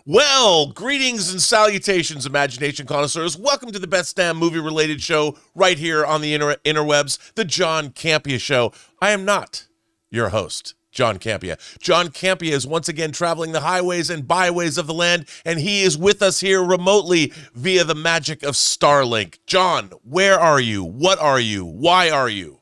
Well, greetings and salutations, imagination connoisseurs. Welcome to the best damn movie-related show right here on the interwebs, the John Campea Show. I am not your host, John Campea. John Campea is once again traveling the highways and byways of the land, and he is with us here remotely via the magic of Starlink. John, where are you? What are you? Why are you?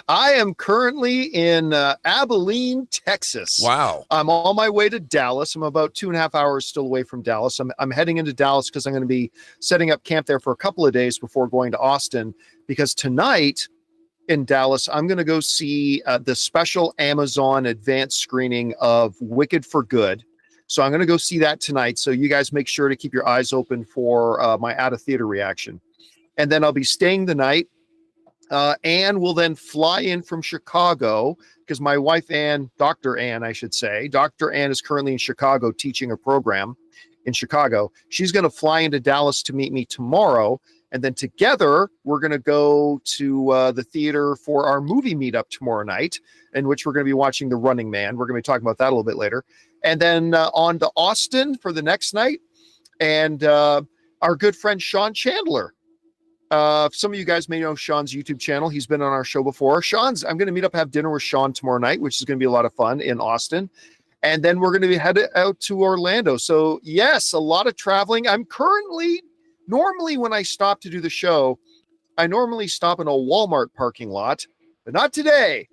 I am currently in Abilene, Texas. Wow. I'm on my way to Dallas. I'm about 2.5 hours still away from Dallas. I'm heading into Dallas because I'm going to be setting up camp there for a couple of days before going to Austin, because tonight in Dallas, I'm going to go see the special Amazon advanced screening of Wicked for Good. So I'm going to go see that tonight. So you guys make sure to keep your eyes open for my out of theater reaction. And then I'll be staying the night. Anne will then fly in from Chicago because my wife Anne, Dr. Anne, I should say, Dr. Anne is currently in Chicago teaching a program in Chicago. She's going to fly into Dallas to meet me tomorrow. And then together, we're going to go to the theater for our movie meetup tomorrow night, in which we're going to be watching The Running Man. We're going to be talking about that a little bit later. And then on to Austin for the next night. And our good friend Sean Chandler. Some of you guys may know Sean's YouTube channel. He's been on our show before. I'm going to meet up, have dinner with Sean tomorrow night, which is going to be a lot of fun in Austin. And then we're going to be headed out to Orlando. So yes, a lot of traveling. Normally when I stop to do the show, I normally stop in a Walmart parking lot, but not today.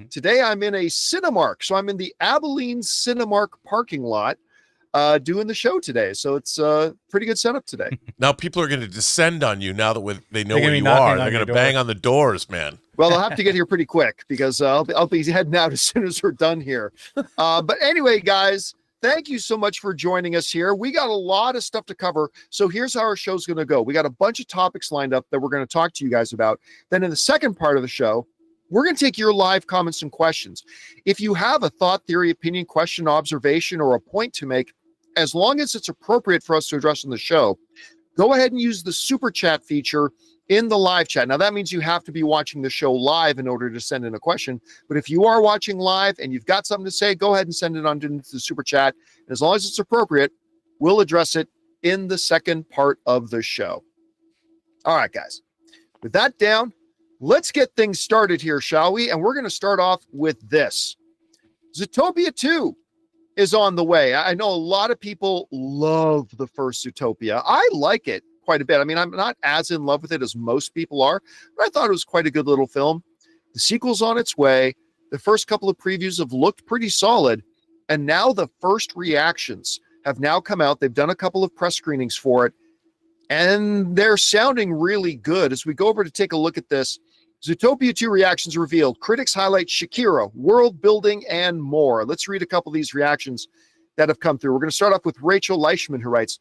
Today I'm in a Cinemark. So I'm in the Abilene Cinemark parking lot doing the show today. So it's a pretty good setup today. Now people are going to descend on you now that they know where you are. They're going to bang on the doors, man. Well, I'll have to get here pretty quick because I'll be heading out as soon as we're done here. But anyway, guys, thank you so much for joining us here. We got a lot of stuff to cover. So here's how our show's going to go. We got a bunch of topics lined up that we're going to talk to you guys about. Then in the second part of the show, we're going to take your live comments and questions. If you have a thought, theory, opinion, question, observation, or a point to make, as long as it's appropriate for us to address in the show, go ahead and use the super chat feature in the live chat. Now, that means you have to be watching the show live in order to send in a question. But if you are watching live and you've got something to say, go ahead and send it on to the super chat. And as long as it's appropriate, we'll address it in the second part of the show. All right, guys. With that down, let's get things started here, shall we? And we're going to start off with this. Zootopia 2 is on the way. I know a lot of people love the first Zootopia. I like it quite a bit. I mean, I'm not as in love with it as most people are, but I thought it was quite a good little film. The sequel's on its way. The first couple of previews have looked pretty solid, and now the first reactions have now come out. They've done a couple of press screenings for it, and they're sounding really good. As we go over to take a look at this, Zootopia 2 reactions revealed. Critics highlight Shakira, world building, and more. Let's read a couple of these reactions that have come through. We're going to start off with Rachel Leishman, who writes,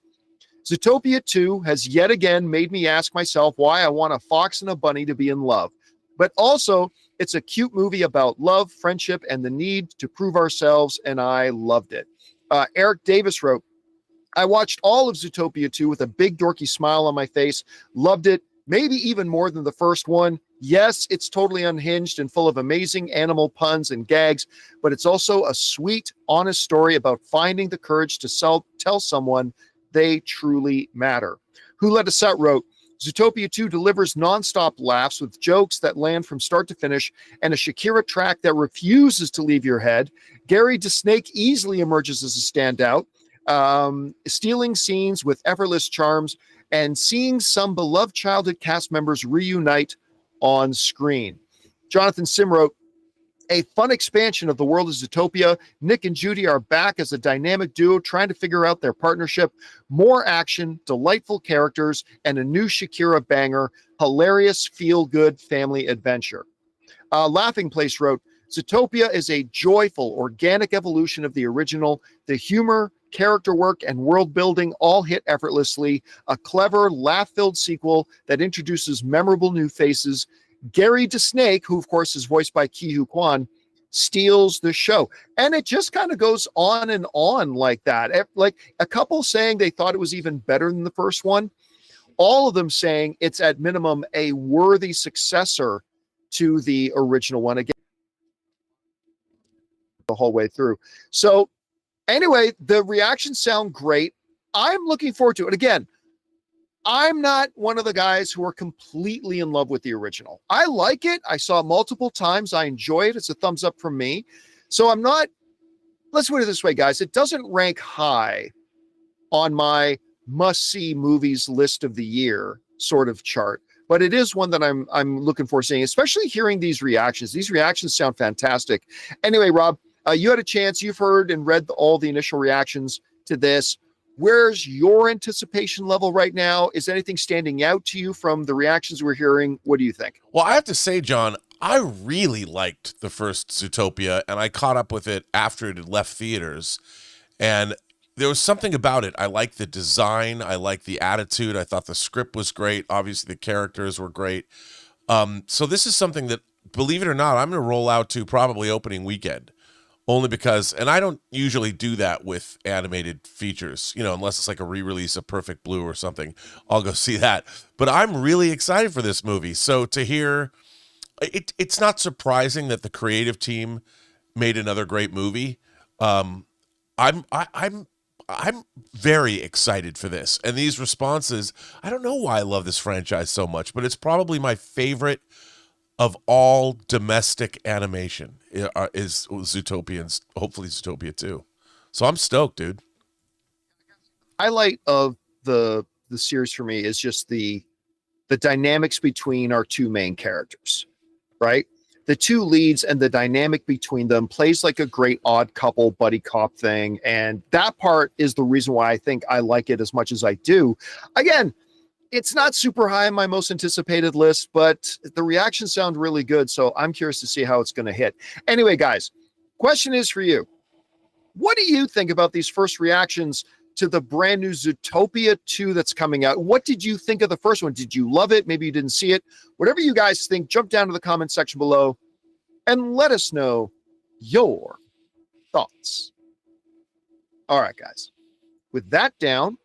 Zootopia 2 has yet again made me ask myself why I want a fox and a bunny to be in love. But also, it's a cute movie about love, friendship, and the need to prove ourselves, and I loved it. Eric Davis wrote, I watched all of Zootopia 2 with a big dorky smile on my face. Loved it, maybe even more than the first one. Yes, it's totally unhinged and full of amazing animal puns and gags, but it's also a sweet, honest story about finding the courage to tell someone they truly matter. Who Let Us Out wrote, Zootopia 2 delivers nonstop laughs with jokes that land from start to finish and a Shakira track that refuses to leave your head. Gary DeSnake easily emerges as a standout, stealing scenes with effortless charms and seeing some beloved childhood cast members reunite on screen. Jonathan Sim wrote, a fun expansion of the world of Zootopia. Nick and Judy are back as a dynamic duo trying to figure out their partnership. More action, delightful characters, and a new Shakira banger. Hilarious, feel-good family adventure. Laughing Place wrote, Zootopia is a joyful, organic evolution of the original. The humor, character work, and world building all hit effortlessly. A clever, laugh-filled sequel that introduces memorable new faces. Gary DeSnake, who of course is voiced by Ki-Hu Kwan, steals the show. And it just kind of goes on and on like that. Like a couple saying they thought it was even better than the first one. All of them saying it's at minimum a worthy successor to the original one. Again, the whole way through. So Anyway, the reactions sound great. I'm looking forward to it. Again, I'm not one of the guys who are completely in love with the original. I like it. I saw it multiple times. I enjoy it. It's a thumbs up from me. So I'm not, let's put it this way, guys. It doesn't rank high on my must-see movies list of the year sort of chart, but it is one that I'm looking for seeing, especially hearing these reactions. These reactions sound fantastic. Anyway, Rob, you had a chance. You've heard and read all the initial reactions to this. Where's your anticipation level right now? Is anything standing out to you from the reactions we're hearing? What do you think? Well, I have to say, John, I really liked the first Zootopia, and I caught up with it after it had left theaters. And there was something about it. I liked the design. I liked the attitude. I thought the script was great. Obviously, the characters were great. So this is something that, believe it or not, I'm going to roll out to probably opening weekend. Only because, and I don't usually do that with animated features, unless it's like a re-release of Perfect Blue or something, I'll go see that. But I'm really excited for this movie. So to hear, it's not surprising that the creative team made another great movie. I'm very excited for this. And these responses, I don't know why I love this franchise so much, but it's probably my favorite of all domestic animation is Zootopia, and hopefully Zootopia 2. So I'm stoked, dude. Highlight of the series for me is just the dynamics between our two main characters, right? The two leads and the dynamic between them plays like a great odd couple buddy cop thing. And that part is the reason why I think I like it as much as I do. Again, it's not super high on my most anticipated list, but the reactions sound really good. So I'm curious to see how it's going to hit. Anyway, guys, question is for you. What do you think about these first reactions to the brand new Zootopia 2 that's coming out? What did you think of the first one? Did you love it? Maybe you didn't see it. Whatever you guys think, jump down to the comment section below and let us know your thoughts. All right, guys. With that down,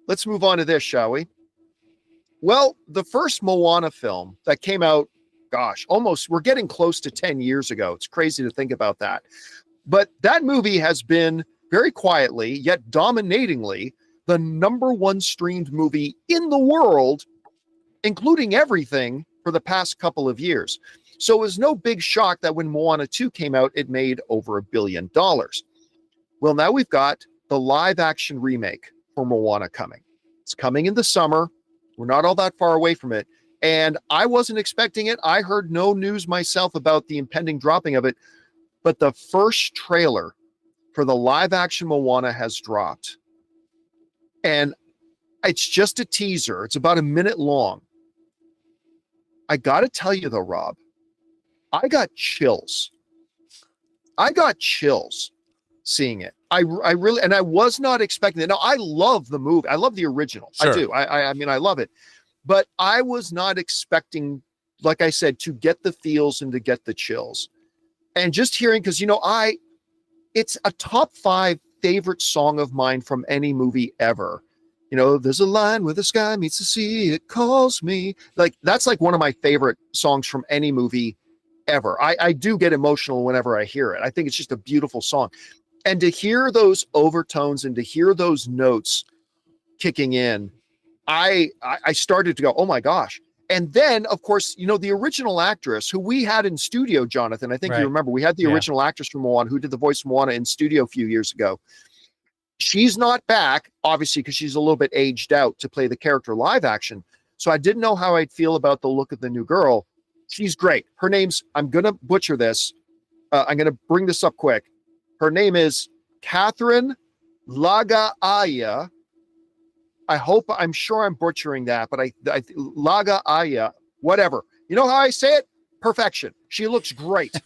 let's move on to this, shall we? Well, the first Moana film that came out, we're getting close to 10 years ago. It's crazy to think about that. But that movie has been very quietly, yet dominatingly, the #1 streamed movie in the world, including everything, for the past couple of years. So it was no big shock that when Moana 2 came out, it made over $1 billion. Well, now we've got the live action remake for Moana coming. It's coming in the summer. We're not all that far away from it. And I wasn't expecting it. I heard no news myself about the impending dropping of it. But the first trailer for the live action Moana has dropped. And it's just a teaser. It's about a minute long. I got to tell you though, Rob, I got chills. Seeing it. I really, and I was not expecting it. Now, I love the movie. I love the original. Sure. I do. I mean, I love it. But I was not expecting, like I said, to get the feels and to get the chills. And just hearing, because, it's a top 5 favorite song of mine from any movie ever. There's a line where the sky meets the sea, it calls me. Like, that's like one of my favorite songs from any movie ever. I do get emotional whenever I hear it. I think it's just a beautiful song. And to hear those overtones and to hear those notes kicking in, I started to go, oh my gosh. And then, of course, the original actress who we had in studio, Jonathan, I think you remember, we had the original actress from Moana who did the voice of Moana in studio a few years ago. She's not back, obviously, because she's a little bit aged out to play the character live action. So I didn't know how I'd feel about the look of the new girl. She's great. Her name's, I'm going to butcher this. I'm going to bring this up quick. Her name is Catherine Lagaaya. I'm sure I'm butchering that, but I Lagaaya, whatever. You know how I say it? Perfection. She looks great.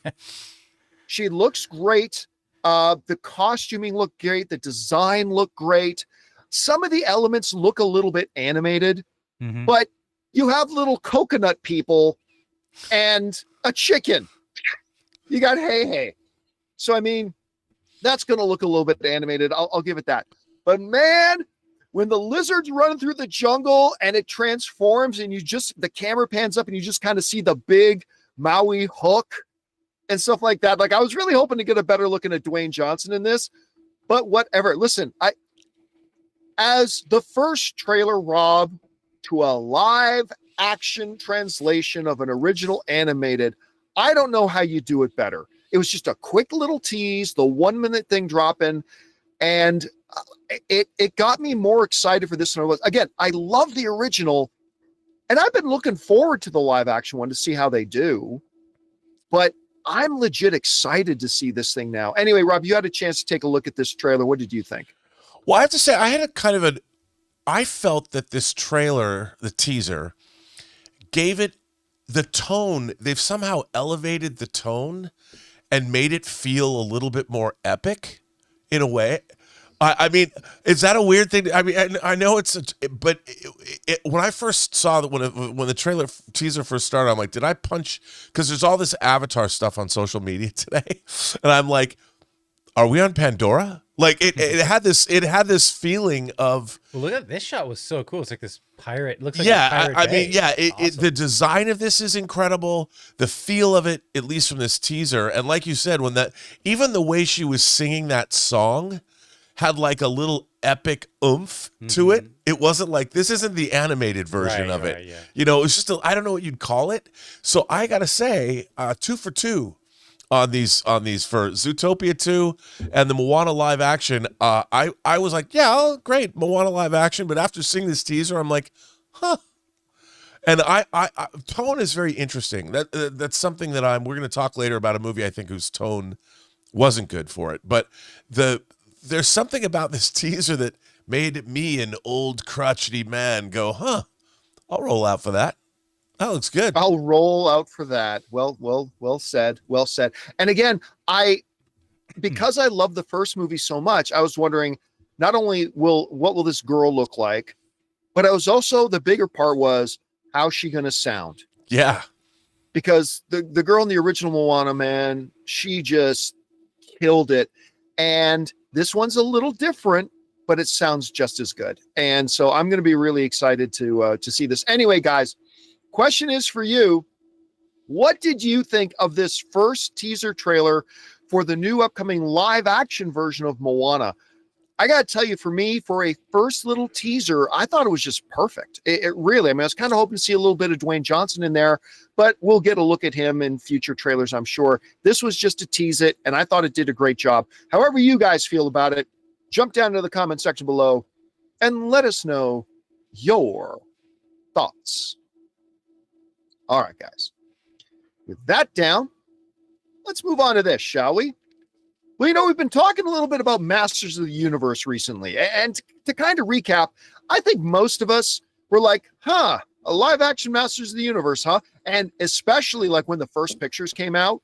She looks great. The costuming looked great. The design looked great. Some of the elements look a little bit animated, but you have little coconut people and a chicken. You got hey. So, I mean, that's going to look a little bit animated. I'll give it that. But man, when the lizard's running through the jungle and it transforms and the camera pans up and you just kind of see the big Maui hook and stuff like that. Like, I was really hoping to get a better look at Dwayne Johnson in this, But whatever. Listen, as the first trailer, Rob, to a live action translation of an original animated, I don't know how you do it better. It was just a quick little tease, the 1 minute thing dropping, and it got me more excited for this than I was. Again, I love the original, and I've been looking forward to the live action one to see how they do. But I'm legit excited to see this thing now. Anyway, Rob, you had a chance to take a look at this trailer. What did you think? Well, I have to say, I felt that this trailer, the teaser, gave it the tone. They've somehow elevated the tone and made it feel a little bit more epic in a way. I mean, is that a weird thing? I mean, I know but when I first saw that, when the trailer teaser first started, I'm like, did I punch? Because there's all this Avatar stuff on social media today, and I'm like, are we on Pandora? Like it had this feeling of. Well, look at this shot was so cool. It's like this pirate. It looks like a pirate I bay. mean, yeah. Awesome. The design of this is incredible. The feel of it, at least from this teaser, and like you said, even the way she was singing that song had like a little epic oomph to it. It wasn't like, this isn't the animated version of it. Yeah. You know, it's just I don't know what you'd call it. So I gotta say, 2 for 2 on these for Zootopia 2 and the Moana live action. I was like, yeah, great, Moana live action. But after seeing this teaser, I'm like, huh. And I tone is very interesting. That's something that we're going to talk later about a movie I think whose tone wasn't good for it. But there's something about this teaser that made me, an old crotchety man, go, huh, I'll roll out for that. That looks good. I'll roll out for that. Well said. Well said. And again, because I love the first movie so much, I was wondering, not only what will this girl look like, but I was also, the bigger part was, how's she going to sound? Yeah. Because the girl in the original Moana, man, she just killed it. And this one's a little different, but it sounds just as good. And so I'm going to be really excited to see this. Anyway, guys, question is for you. What did you think of this first teaser trailer for the new upcoming live action version of Moana? I got to tell you, for me, for a first little teaser, I thought it was just perfect. It really, I mean, I was kind of hoping to see a little bit of Dwayne Johnson in there, but we'll get a look at him in future trailers, I'm sure. This was just to tease it, and I thought it did a great job. However you guys feel about it, jump down to the comment section below and let us know your thoughts. All right, guys. With that down, let's move on to this, shall we? Well, we've been talking a little bit about Masters of the Universe recently. And to kind of recap, I think most of us were like, a live action Masters of the Universe, huh? And especially like when the first pictures came out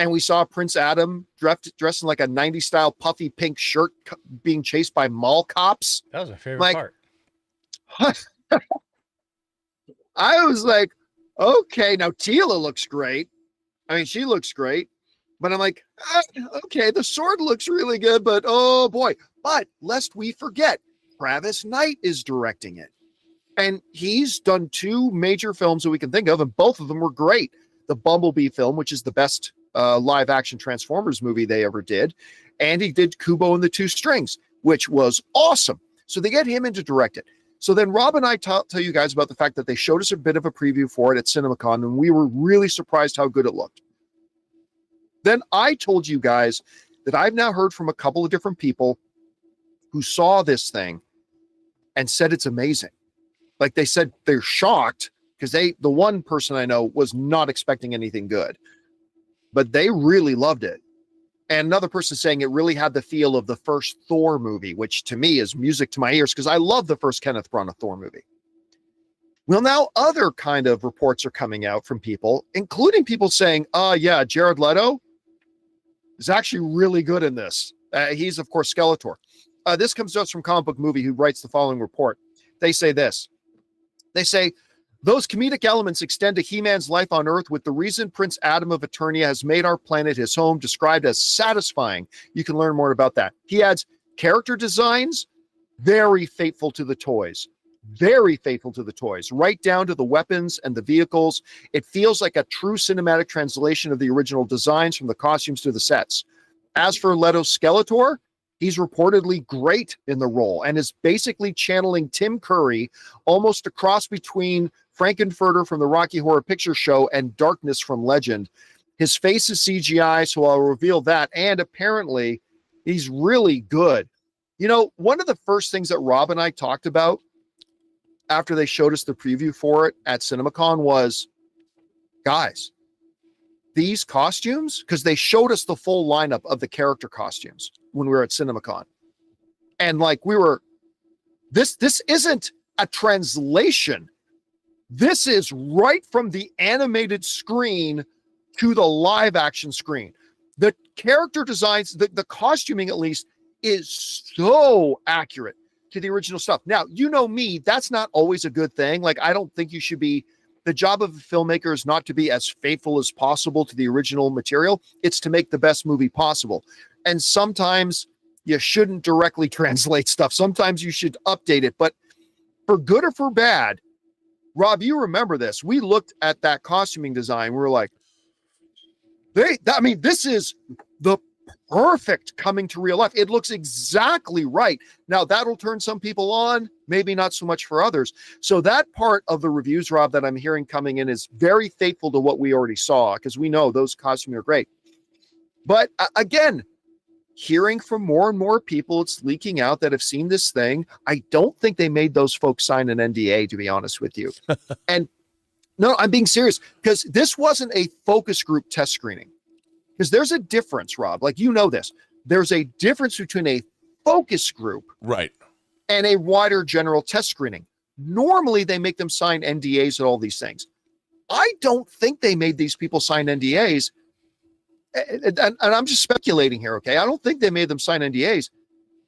and we saw Prince Adam dressed in like a 90s style puffy pink shirt being chased by mall cops. That was my favorite part. I was like, okay, now Tila looks great. I mean, she looks great. But I'm like, okay, the sword looks really good, but oh boy. But lest we forget, Travis Knight is directing it. And he's done 2 major films that we can think of, and both of them were great. The Bumblebee film, which is the best live action Transformers movie they ever did. And he did Kubo and the Two Strings, which was awesome. So they get him in to direct it. So then Rob and I tell you guys about the fact that they showed us a bit of a preview for it at CinemaCon, and we were really surprised how good it looked. Then I told you guys that I've now heard from a couple of different people who saw this thing and said it's amazing. Like they said they're shocked because the one person I know was not expecting anything good, but they really loved it. And another person saying it really had the feel of the first Thor movie, which to me is music to my ears because I love the first Kenneth Branagh Thor movie. Well, now other kind of reports are coming out from people, including people saying, yeah, Jared Leto is actually really good in this. He's, of course, Skeletor. This comes to us from Comic Book Movie, who writes the following report. They say this. They say, those comedic elements extend to He-Man's life on Earth with the reason Prince Adam of Eternia has made our planet his home, described as satisfying. You can learn more about that. He adds, character designs, very faithful to the toys. Very faithful to the toys, right down to the weapons and the vehicles. It feels like a true cinematic translation of the original designs from the costumes to the sets. As for Leto's Skeletor, He's reportedly great in the role and is basically channeling Tim Curry, almost a cross between Frankenfurter from the Rocky Horror Picture Show and Darkness from Legend. His face is CGI, so I'll reveal that. And apparently, he's really good. You know, one of the first things that Rob and I talked about after they showed us the preview for it at CinemaCon was, guys, these costumes, because they showed us the full lineup of the character costumes when we were at CinemaCon. And like we were, this isn't a translation. This is right from the animated screen to the live action screen. The character designs, the costuming at least, is so accurate to the original stuff. Now, you know me, that's not always a good thing. Like, I don't think you should be, the job of a filmmaker is not to be as faithful as possible to the original material. It's to make the best movie possible. And sometimes you shouldn't directly translate stuff. Sometimes you should update it. But for good or for bad, Rob, you remember this. We looked at that costuming design. We were like, this is the perfect coming to real life. It looks exactly right. Now, that'll turn some people on, maybe not so much for others. So that part of the reviews, Rob, that I'm hearing coming in is very faithful to what we already saw, because we know those costumes are great. But again, hearing from more and more people, it's leaking out that have seen this thing. I don't think they made those folks sign an NDA, to be honest with you. And no, I'm being serious, because this wasn't a focus group test screening. Because there's a difference, Rob, like you know this. There's a difference between a focus group right and a wider general test screening. Normally, they make them sign NDAs and all these things. I don't think they made these people sign NDAs. And I'm just speculating here, okay? I don't think they made them sign NDAs.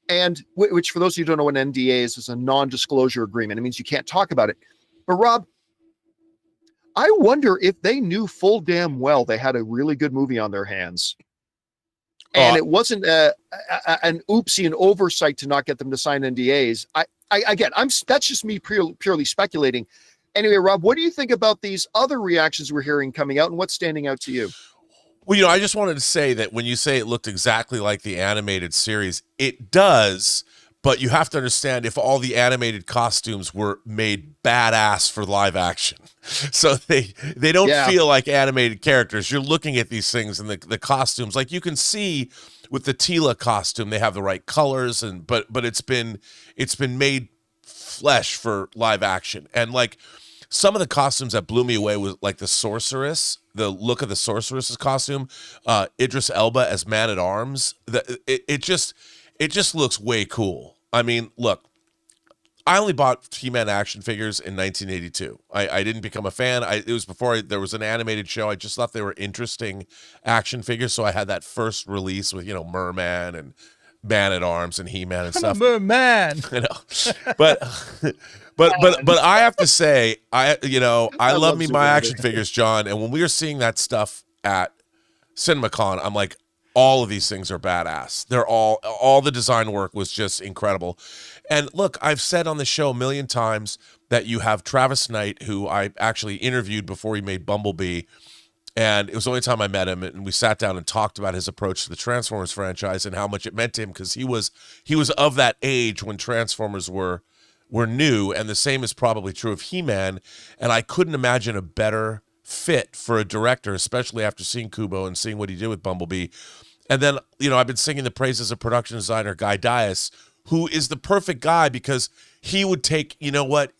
And which, for those of you who don't know what an NDA is a non-disclosure agreement. It means you can't talk about it. But Rob, I wonder if they knew full damn well they had a really good movie on their hands. And it wasn't an oopsie, an oversight to not get them to sign NDAs. That's just me purely speculating. Anyway, Rob, what do you think about these other reactions we're hearing coming out, and what's standing out to you? Well, you know, I just wanted to say that when you say it looked exactly like the animated series, it does, but you have to understand if all the animated costumes were made badass for live action. So they don't feel like animated characters. You're looking at these things and the costumes, like you can see with the Tila costume, they have the right colors, and but it's been made flesh for live action. And like some of the costumes that blew me away was like the sorceress, the look of the sorceress's costume, Idris Elba as Man-at-Arms. It just looks way cool. I mean, look, I only bought He-Man action figures in 1982. I didn't become a fan. It was before there was an animated show. I just thought they were interesting action figures. So I had that first release with, Merman and Man-at-Arms and He-Man and stuff. Merman. You know, but I have to say, I love me my action figures, John. And when we were seeing that stuff at CinemaCon, I'm like, all of these things are badass. They're all the design work was just incredible. And look, I've said on the show a million times that you have Travis Knight, who I actually interviewed before he made Bumblebee. And it was the only time I met him, and we sat down and talked about his approach to the Transformers franchise and how much it meant to him, because he was of that age when Transformers were new, and the same is probably true of He-Man. And I couldn't imagine a better fit for a director, especially after seeing Kubo and seeing what he did with Bumblebee. And then, I've been singing the praises of production designer Guy Dias, who is the perfect guy because he would take,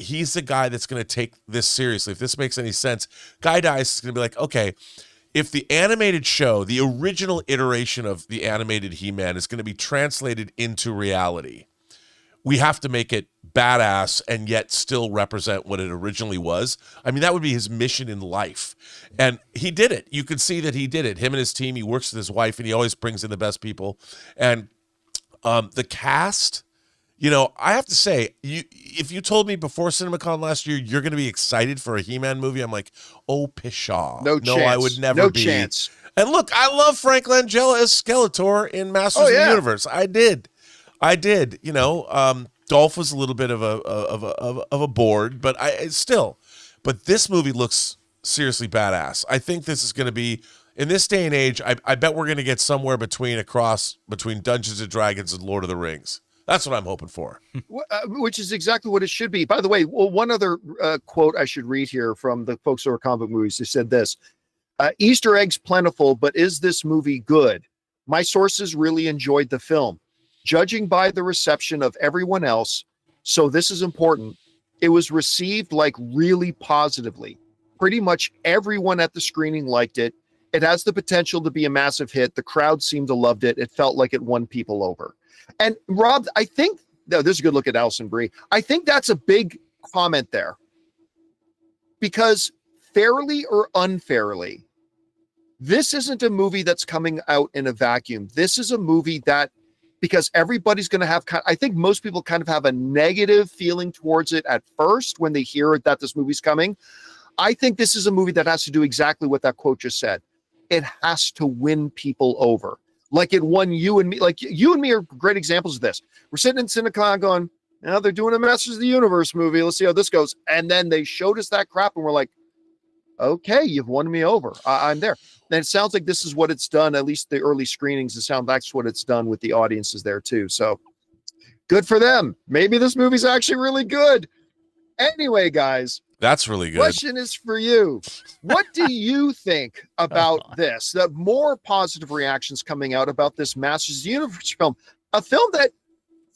he's the guy that's going to take this seriously. If this makes any sense, Guy Dias is going to be like, okay, if the animated show, the original iteration of the animated He-Man is going to be translated into reality, we have to make it badass and yet still represent what it originally was. I mean, that would be his mission in life. And he did it. You can see that he did it. Him and his team, he works with his wife, and he always brings in the best people. And the cast, I have to say, if you told me before CinemaCon last year you're going to be excited for a He-Man movie, I'm like, oh, pshaw. No chance. I would never no be. Chance. And look, I love Frank Langella as Skeletor in Masters of the Universe. I did. Dolph was a little bit of a board, but still. But this movie looks seriously badass. I think this is going to be in this day and age, I bet we're going to get somewhere between a cross between Dungeons and Dragons and Lord of the Rings. That's what I'm hoping for. Which is exactly what it should be. By the way, well, one other quote I should read here from the folks who are comic movies. They said this, Easter eggs plentiful, but is this movie good? My sources really enjoyed the film. Judging by the reception of everyone else, so this is important, it was received like really positively. Pretty much everyone at the screening liked it. It has the potential to be a massive hit. The crowd seemed to loved it. It felt like it won people over. And Rob, I think, no, this is a good look at Alison Brie. I think that's a big comment there. Because fairly or unfairly, this isn't a movie that's coming out in a vacuum. This is a movie that, because everybody's going to have, I think most people kind of have a negative feeling towards it at first when they hear that this movie's coming. I think this is a movie that has to do exactly what that quote just said. It has to win people over. Like it won you and me. Like you and me are great examples of this. We're sitting in CinemaCon going, now they're doing a Masters of the Universe movie. Let's see how this goes. And then they showed us that crap and we're like, okay, you've won me over. I'm there. And it sounds like this is what it's done. At least the early screenings, it sounds that's what it's done with the audiences there too. So good for them. Maybe this movie's actually really good. Anyway, guys, that's really good. Question is for you. What do you think about this? The more positive reactions coming out about this Masters of the Universe film, a film that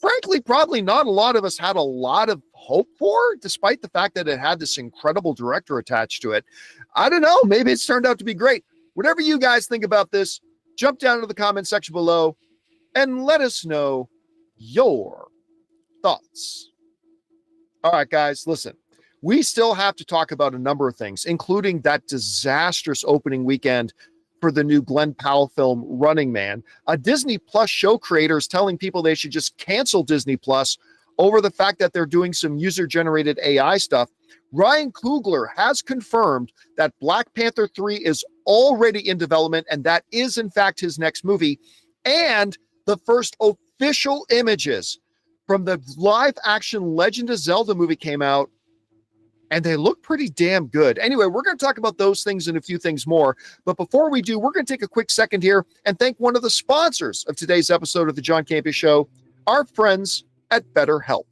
frankly, probably not a lot of us had a lot of hope for, despite the fact that it had this incredible director attached to it. I don't know. Maybe it's turned out to be great. Whatever you guys think about this, jump down to the comment section below and let us know your thoughts. All right, guys, listen. We still have to talk about a number of things, including that disastrous opening weekend for the new Glenn Powell film, Running Man. A Disney Plus show creator is telling people they should just cancel Disney Plus over the fact that they're doing some user-generated AI stuff. Ryan Coogler has confirmed that Black Panther 3 is already in development, and that is, in fact, his next movie. And the first official images from the live-action Legend of Zelda movie came out, and they look pretty damn good. Anyway, we're going to talk about those things and a few things more. But before we do, we're going to take a quick second here and thank one of the sponsors of today's episode of the John Campea Show, our friends at BetterHelp.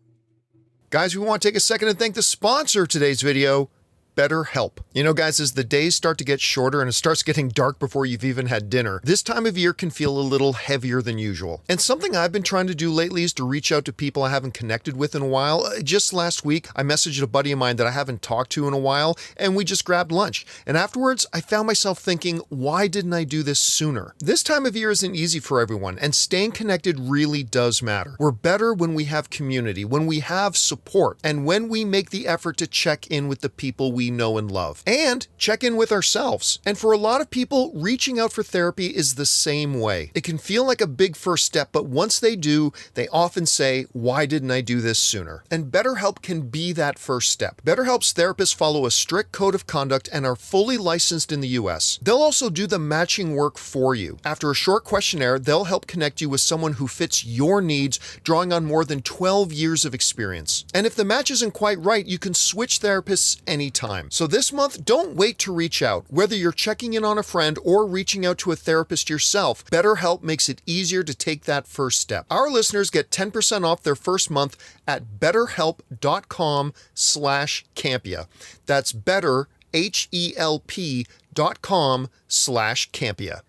Guys, we want to take a second and thank the sponsor of today's video, BetterHelp. You know, guys, as the days start to get shorter and it starts getting dark before you've even had dinner, this time of year can feel a little heavier than usual. And something I've been trying to do lately is to reach out to people I haven't connected with in a while. Just last week, I messaged a buddy of mine that I haven't talked to in a while, and we just grabbed lunch. And afterwards, I found myself thinking, why didn't I do this sooner? This time of year isn't easy for everyone, and staying connected really does matter. We're better when we have community, when we have support, and when we make the effort to check in with the people we know and love, and check in with ourselves. And for a lot of people, reaching out for therapy is the same way. It can feel like a big first step, but once they do, they often say, why didn't I do this sooner? And BetterHelp can be that first step. BetterHelp's therapists follow a strict code of conduct and are fully licensed in the US. They'll also do the matching work for you. After a short questionnaire, they'll help connect you with someone who fits your needs, drawing on more than 12 years of experience. And if the match isn't quite right, you can switch therapists anytime. So this month, don't wait to reach out. Whether you're checking in on a friend or reaching out to a therapist yourself, BetterHelp makes it easier to take that first step. Our listeners get 10% off their first month at betterhelp.com/Campea. That's better, HELP.com/Campea.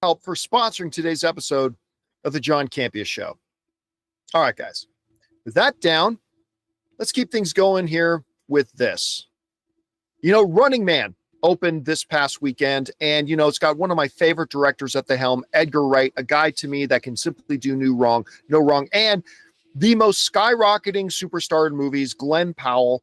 Help for sponsoring today's episode of the John Campea Show. All right, guys. With that down, let's keep things going here with this. You know, Running Man opened this past weekend, and, you know, it's got one of my favorite directors at the helm, Edgar Wright, a guy to me that can simply do no wrong, and the most skyrocketing superstar in movies, Glenn Powell,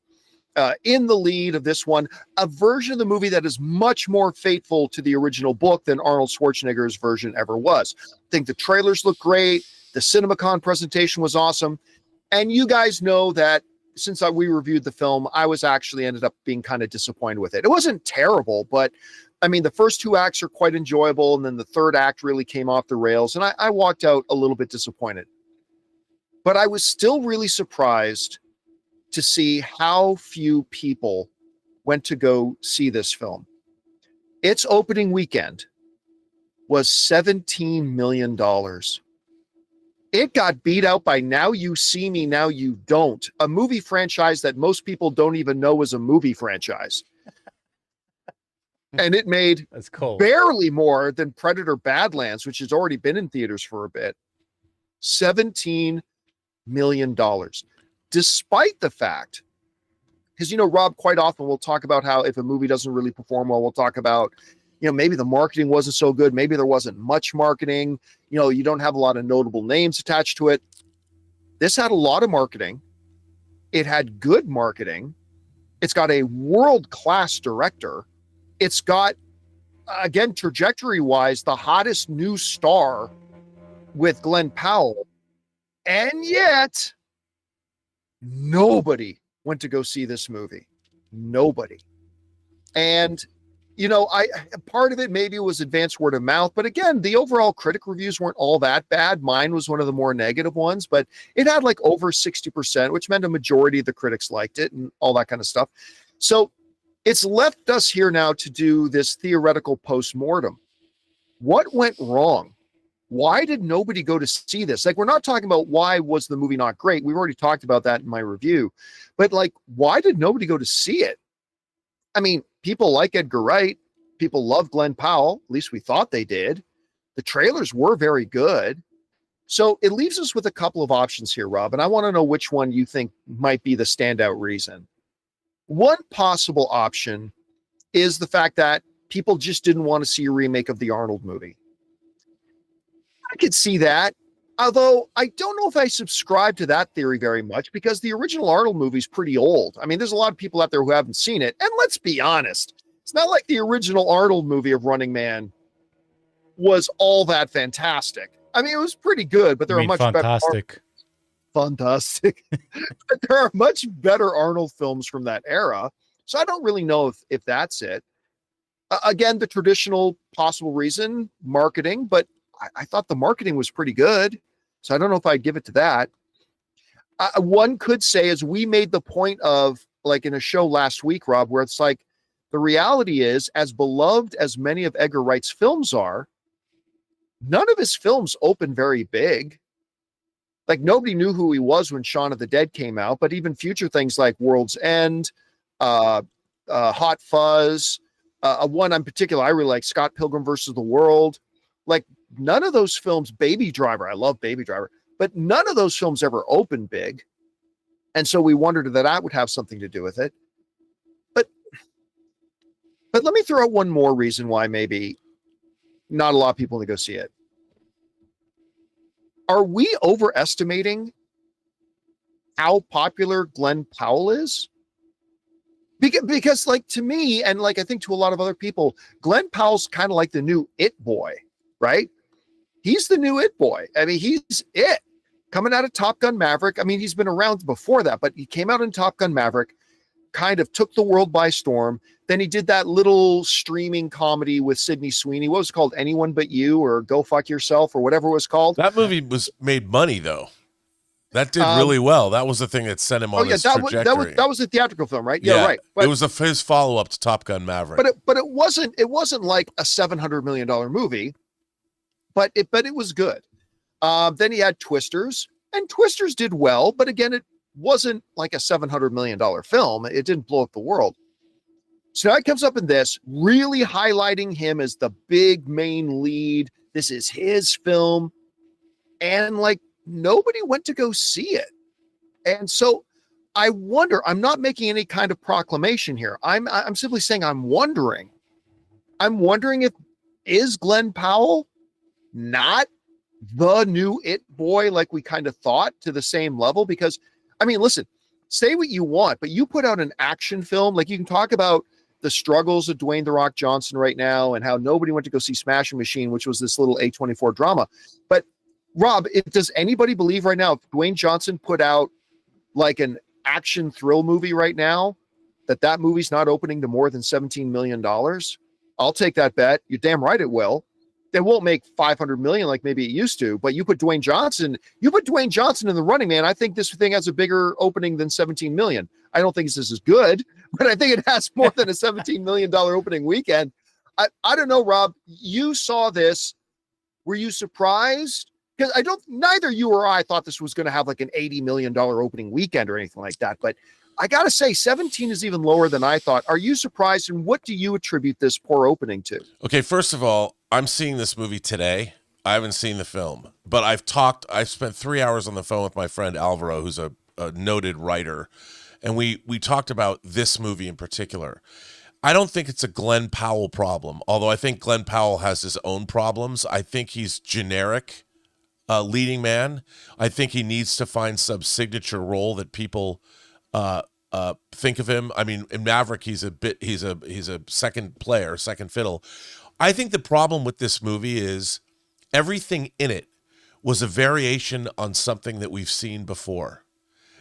in the lead of this one, a version of the movie that is much more faithful to the original book than Arnold Schwarzenegger's version ever was. I think the trailers look great. The CinemaCon presentation was awesome. And you guys know that since we reviewed the film, I was actually ended up being kind of disappointed with it. It wasn't terrible, but I mean, the first two acts are quite enjoyable. And then the third act really came off the rails. And I walked out a little bit disappointed. But I was still really surprised to see how few people went to go see this film. Its opening weekend was $17 million. It got beat out by Now You See Me, Now You Don't, a movie franchise that most people don't even know is a movie franchise. And it made That's cold. barely more than Predator Badlands, which has already been in theaters for a bit. $17 million. Despite the fact, because, Rob, quite often we'll talk about how if a movie doesn't really perform well, we'll talk about, maybe the marketing wasn't so good. Maybe there wasn't much marketing. You don't have a lot of notable names attached to it. This had a lot of marketing. It had good marketing. It's got a world-class director. It's got, again, trajectory-wise, the hottest new star with Glenn Powell. And yet, nobody went to go see this movie. Nobody. And, part of it maybe was advanced word of mouth, but again, the overall critic reviews weren't all that bad. Mine was one of the more negative ones, but it had like over 60%, which meant a majority of the critics liked it and all that kind of stuff. So it's left us here now to do this theoretical post-mortem. What went wrong? Why did nobody go to see this? Like, we're not talking about why was the movie not great. We've already talked about that in my review. But, like, why did nobody go to see it? I mean, people like Edgar Wright. People love Glenn Powell. At least we thought they did. The trailers were very good. So it leaves us with a couple of options here, Rob, and I want to know which one you think might be the standout reason. One possible option is the fact that people just didn't want to see a remake of the Arnold movie. I could see that, although I don't know if I subscribe to that theory very much because the original Arnold movie is pretty old. I mean, there's a lot of people out there who haven't seen it. And let's be honest, it's not like the original Arnold movie of Running Man was all that fantastic. I mean, it was pretty good, but there are much fantastic. Fantastic. But there are much better Arnold films from that era. So I don't really know if that's it. Again, the traditional possible reason, marketing, but I thought the marketing was pretty good. So I don't know if I'd give it to that. One could say, as we made the point of, like in a show last week, Rob, where it's like, the reality is, as beloved as many of Edgar Wright's films are, none of his films open very big. Like, nobody knew who he was when Shaun of the Dead came out, but even future things like World's End, Hot Fuzz, one in particular I really like, Scott Pilgrim versus the World. Like, none of those films, Baby Driver, I love Baby Driver, but none of those films ever opened big. And so we wondered that would have something to do with it. But let me throw out one more reason why maybe not a lot of people want to go see it. Are we overestimating how popular Glenn Powell is? Because like, to me, and like I think to a lot of other people, Glenn Powell's kind of like the new It Boy, right? He's the new It Boy. I mean, he's it. Coming out of Top Gun Maverick. I mean, he's been around before that, but he came out in Top Gun Maverick, kind of took the world by storm. Then he did that little streaming comedy with Sydney Sweeney. What was it called? Anyone But You, or Go Fuck Yourself, or whatever it was called. That movie made money, though. That did really well. That was the thing that set him on his trajectory. That was a theatrical film, right? Yeah, right. But it was his follow-up to Top Gun Maverick. But it wasn't like a $700 million movie, but it was good. Then he had Twisters, and Twisters did well, but again, it wasn't like a $700 million film. It didn't blow up the world. So now it comes up in this, really highlighting him as the big main lead. This is his film. And like, nobody went to go see it. And so I wonder, I'm not making any kind of proclamation here. I'm simply saying I'm wondering if is Glenn Powell not the new It Boy like we kind of thought, to the same level? Because, I mean, listen, say what you want, but you put out an action film, like you can talk about the struggles of Dwayne "The Rock" Johnson right now and how nobody went to go see Smashing Machine, which was this little A24 drama. But Rob, does anybody believe right now if Dwayne Johnson put out like an action thrill movie right now, that movie's not opening to more than $17 million? I'll take that bet. You're damn right it will. It won't make 500 million like maybe it used to, but you put Dwayne Johnson in the running, man. I think this thing has a bigger opening than 17 million. I don't think this is good, but I think it has more than a $17 million opening weekend. I don't know, Rob, you saw this. Were you surprised? Because neither you or I thought this was going to have like an $80 million opening weekend or anything like that. But I got to say, 17 is even lower than I thought. Are you surprised? And what do you attribute this poor opening to? Okay, first of all, I'm seeing this movie today. I haven't seen the film, but I've spent 3 hours on the phone with my friend Alvaro, who's a noted writer. And we talked about this movie in particular. I don't think it's a Glenn Powell problem, although I think Glenn Powell has his own problems. I think he's generic leading man. I think he needs to find some signature role that people think of him. I mean, in Maverick, he's a second player, second fiddle. I think the problem with this movie is everything in it was a variation on something that we've seen before.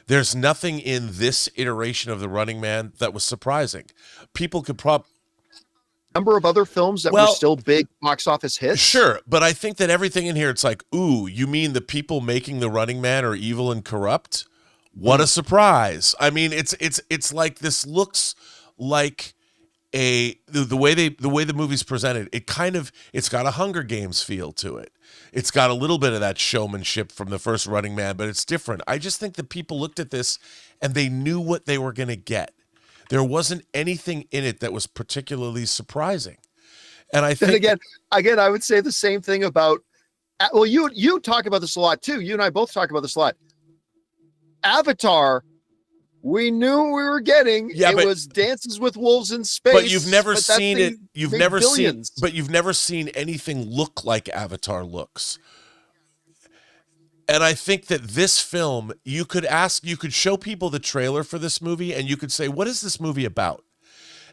There's nothing in this iteration of The Running Man that was surprising. People could number of other films that were still big box office hits. Sure, but I think that everything in here, it's like, ooh, you mean the people making The Running Man are evil and corrupt? What a surprise. I mean, it's like this looks like the way the movie's presented, it's got a Hunger Games feel to it. It's got a little bit of that showmanship from the first Running Man, but it's different. I just think that people looked at this and they knew what they were going to get. There wasn't anything in it that was particularly surprising. And I think again, I would say the same thing about, well, you talk about this a lot too. You and I both talk about this a lot. Avatar, we knew we were getting. It was Dances with Wolves in Space. But you've never seen it. You've never seen anything look like Avatar looks. And I think that this film, you could show people the trailer for this movie and you could say, what is this movie about?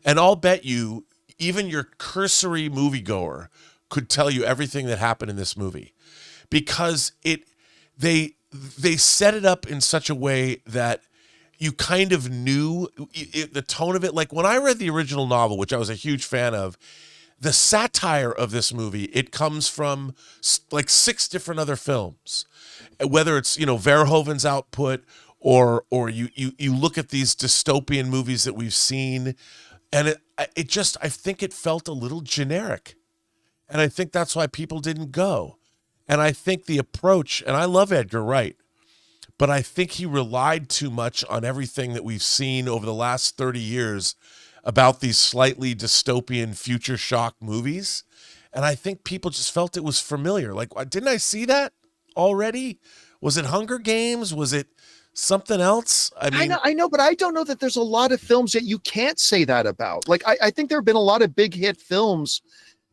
And I'll bet you, even your cursory moviegoer could tell you everything that happened in this movie. Because they set it up in such a way that you kind of knew the tone of it. Like when I read the original novel, which I was a huge fan of, the satire of this movie, it comes from like 6 different other films, whether it's, Verhoeven's output or you look at these dystopian movies that we've seen, and I think it felt a little generic. And I think that's why people didn't go. And I think the approach, and I love Edgar Wright, but I think he relied too much on everything that we've seen over the last 30 years about these slightly dystopian future shock movies. And I think people just felt it was familiar. Like, didn't I see that already? Was it Hunger Games? Was it something else? I know, but I don't know that there's a lot of films that you can't say that about. Like, I think there have been a lot of big hit films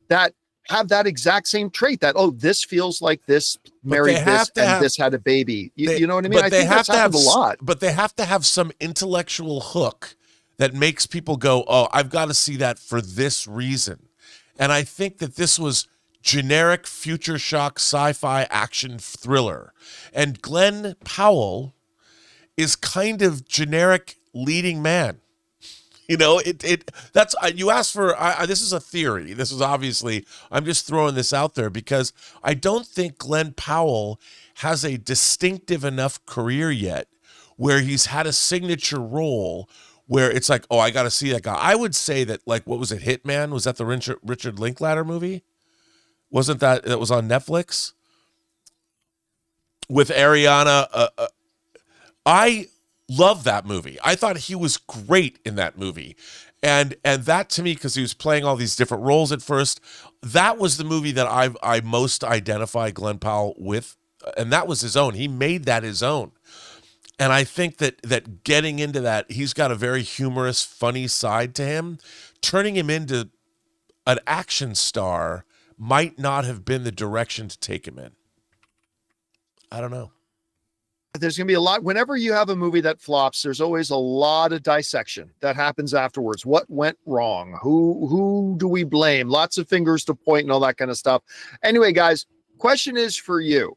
that have that exact same trait that, this feels like this married this and this had a baby. You know what I mean? I think that's happened a lot. But they have to have some intellectual hook that makes people go, I've got to see that for this reason. And I think that this was generic future shock sci-fi action thriller. And Glenn Powell is kind of generic leading man. That's you asked for. This is a theory. This is obviously, I'm just throwing this out there because I don't think Glenn Powell has a distinctive enough career yet where he's had a signature role where it's like, I got to see that guy. I would say that, like, what was it, Hitman? Was that the Richard Linklater movie? Wasn't that was on Netflix with Ariana? I love that movie. I thought he was great in that movie. And that to me, because he was playing all these different roles at first, that was the movie that I most identify Glenn Powell with. And that was his own. He made that his own. And I think that getting into that, he's got a very humorous, funny side to him. Turning him into an action star might not have been the direction to take him in. I don't know. There's going to be a lot. Whenever you have a movie that flops, there's always a lot of dissection that happens afterwards. What went wrong? Who do we blame? Lots of fingers to point and all that kind of stuff. Anyway, guys, question is for you.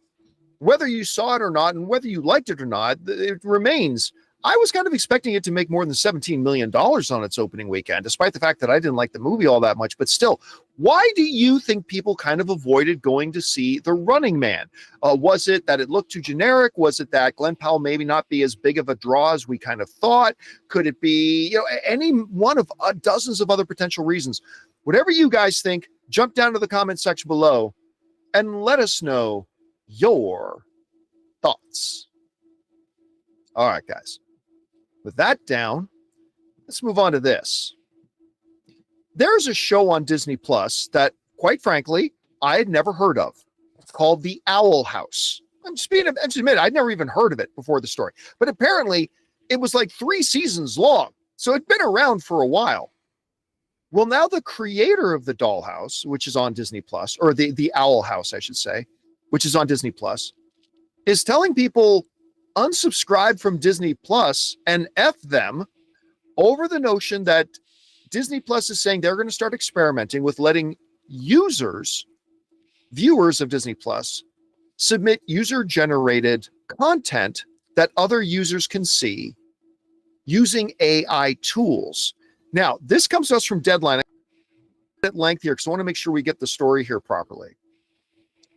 Whether you saw it or not, and whether you liked it or not, it remains. I was kind of expecting it to make more than $17 million on its opening weekend, despite the fact that I didn't like the movie all that much. But still, why do you think people kind of avoided going to see The Running Man? Was it that it looked too generic? Was it that Glenn Powell maybe not be as big of a draw as we kind of thought? Could it be, any one of dozens of other potential reasons? Whatever you guys think, jump down to the comment section below and let us know your thoughts. All right, guys. With that down, let's move on to this. There's a show on Disney Plus that, quite frankly, I had never heard of. It's called The Owl House. I'm just admit, I'd never even heard of it before the story. But apparently, it was like 3 seasons long. So it'd been around for a while. Well, now the creator of the Dollhouse, which is on Disney Plus, or the Owl House, I should say, which is on Disney Plus, is telling people unsubscribe from Disney Plus and F them over the notion that Disney Plus is saying they're going to start experimenting with letting viewers of Disney Plus, submit user-generated content that other users can see using AI tools. Now, this comes to us from Deadline at length here because I want to make sure we get the story here properly.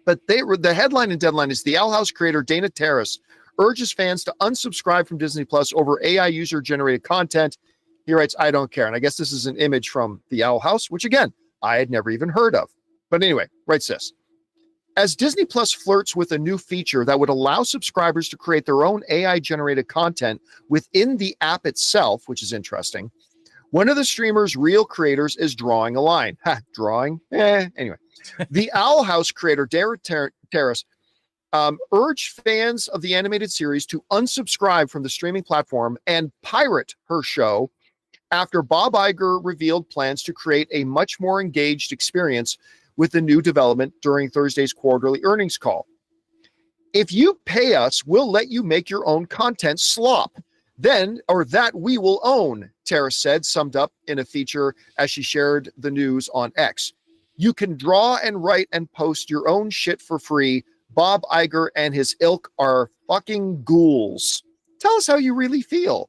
But the headline in Deadline is the Owl House creator Dana Terrace urges fans to unsubscribe from Disney Plus over AI user-generated content. He writes, I don't care. And I guess this is an image from the Owl House, which, again, I had never even heard of. But anyway, writes this. As Disney Plus flirts with a new feature that would allow subscribers to create their own AI-generated content within the app itself, which is interesting, one of the streamer's real creators is drawing a line. Drawing? Anyway, the Owl House creator, Dana Terrace, urged fans of the animated series to unsubscribe from the streaming platform and pirate her show after Bob Iger revealed plans to create a much more engaged experience with the new development during Thursday's quarterly earnings call. If you pay us, we'll let you make your own content slop. Then, or that we will own, Terrace said, summed up in a feature as she shared the news on X. You can draw and write and post your own shit for free. Bob Iger and his ilk are fucking ghouls. Tell us how you really feel.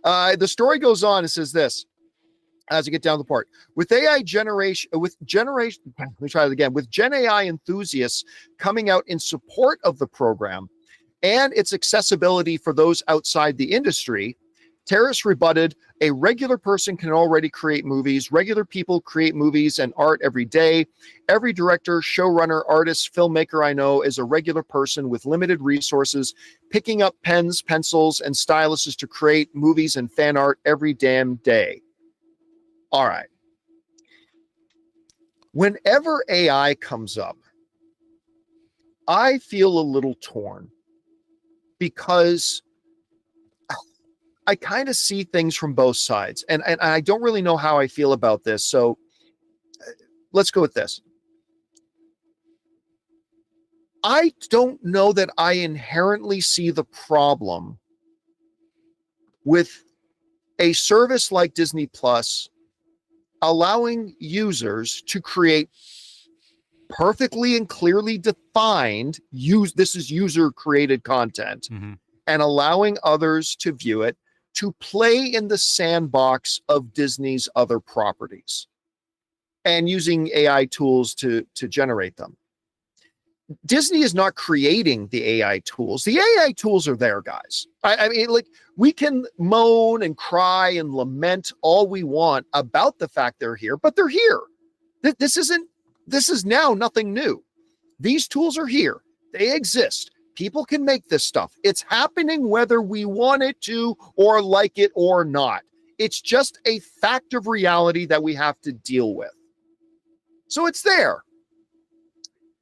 The story goes on and says this, as you get down to the part. With Gen AI enthusiasts coming out in support of the program and its accessibility for those outside the industry, Terrace rebutted, a regular person can already create movies. Regular people create movies and art every day. Every director, showrunner, artist, filmmaker I know is a regular person with limited resources, picking up pens, pencils, and styluses to create movies and fan art every damn day. All right. Whenever AI comes up, I feel a little torn because I kind of see things from both sides, and I don't really know how I feel about this. So let's go with this. I don't know that I inherently see the problem with a service like Disney Plus allowing users to create perfectly and clearly defined this is user created content, and allowing others to view it, to play in the sandbox of Disney's other properties and using AI tools to generate them. Disney is not creating the AI tools. The AI tools are there, guys. I mean, like, we can moan and cry and lament all we want about the fact they're here, but they're here. This is now nothing new. These tools are here. They exist. People can make this stuff. It's happening whether we want it to or like it or not. It's just a fact of reality that we have to deal with. So it's there.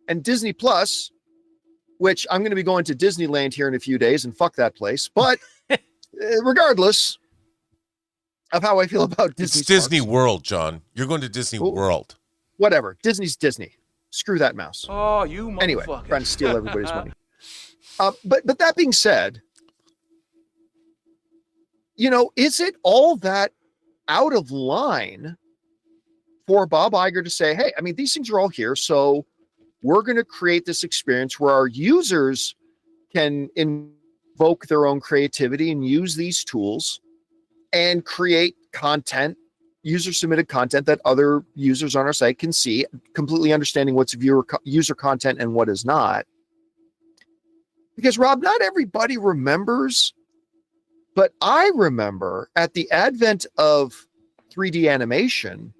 And Disney Plus, which I'm going to be going to Disneyland here in a few days, and fuck that place. But regardless of how I feel about Disney, it's Disney World, John. You're going to Disney World. Whatever. Disney's Disney. Screw that mouse. Oh, you motherfucker. Anyway, trying to steal everybody's money. But that being said, is it all that out of line for Bob Iger to say, hey, I mean, these things are all here, so we're going to create this experience where our users can evoke their own creativity and use these tools and create content, user submitted content that other users on our site can see, completely understanding what's user content and what is not. Because Rob, not everybody remembers, but I remember at the advent of 3D animation,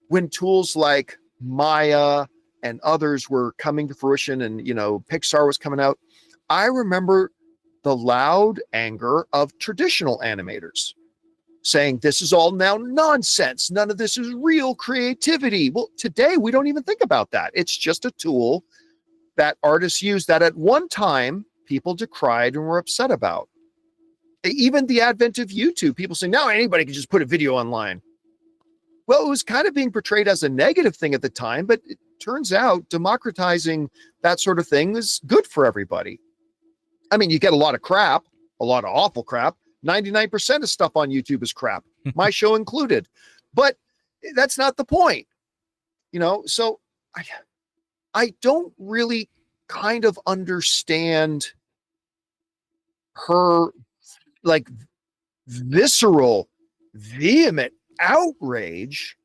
when tools like Maya and others were coming to fruition and, Pixar was coming out, I remember the loud anger of traditional animators saying, this is all now nonsense. None of this is real creativity. Well, today we don't even think about that. It's just a tool that artists use that at one time people decried and were upset about. Even the advent of YouTube, people saying, now anybody can just put a video online. Well, it was kind of being portrayed as a negative thing at the time, but it turns out democratizing that sort of thing is good for everybody. I mean, you get a lot of crap, a lot of awful crap. 99% of stuff on YouTube is crap, my show included. But that's not the point, So I don't really kind of understand her like visceral, vehement outrage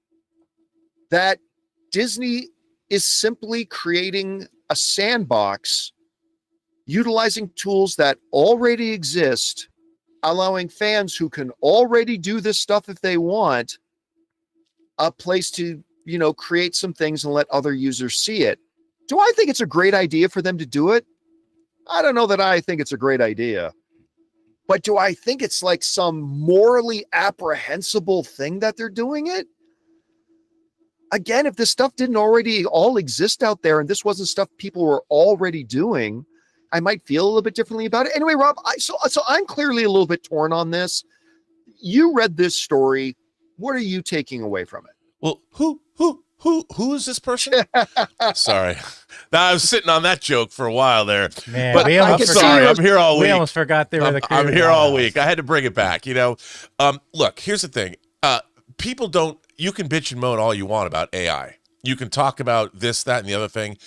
that Disney is simply creating a sandbox utilizing tools that already exist, allowing fans who can already do this stuff if they want a place to, create some things and let other users see it. Do I think it's a great idea for them to do it? I don't know that I think it's a great idea. But do I think it's like some morally apprehensible thing that they're doing it? Again, if this stuff didn't already all exist out there and this wasn't stuff people were already doing, I might feel a little bit differently about it. Anyway, Rob, so I'm clearly a little bit torn on this. You read this story. What are you taking away from it? Well, who is this person? Sorry. Now, I was sitting on that joke for a while there. Man, but I'm sorry. I'm here all week. We almost forgot they were the I'm here all week. I had to bring it back, Look, here's the thing. People don't, you can bitch and moan all you want about AI. You can talk about this, that, and the other thing.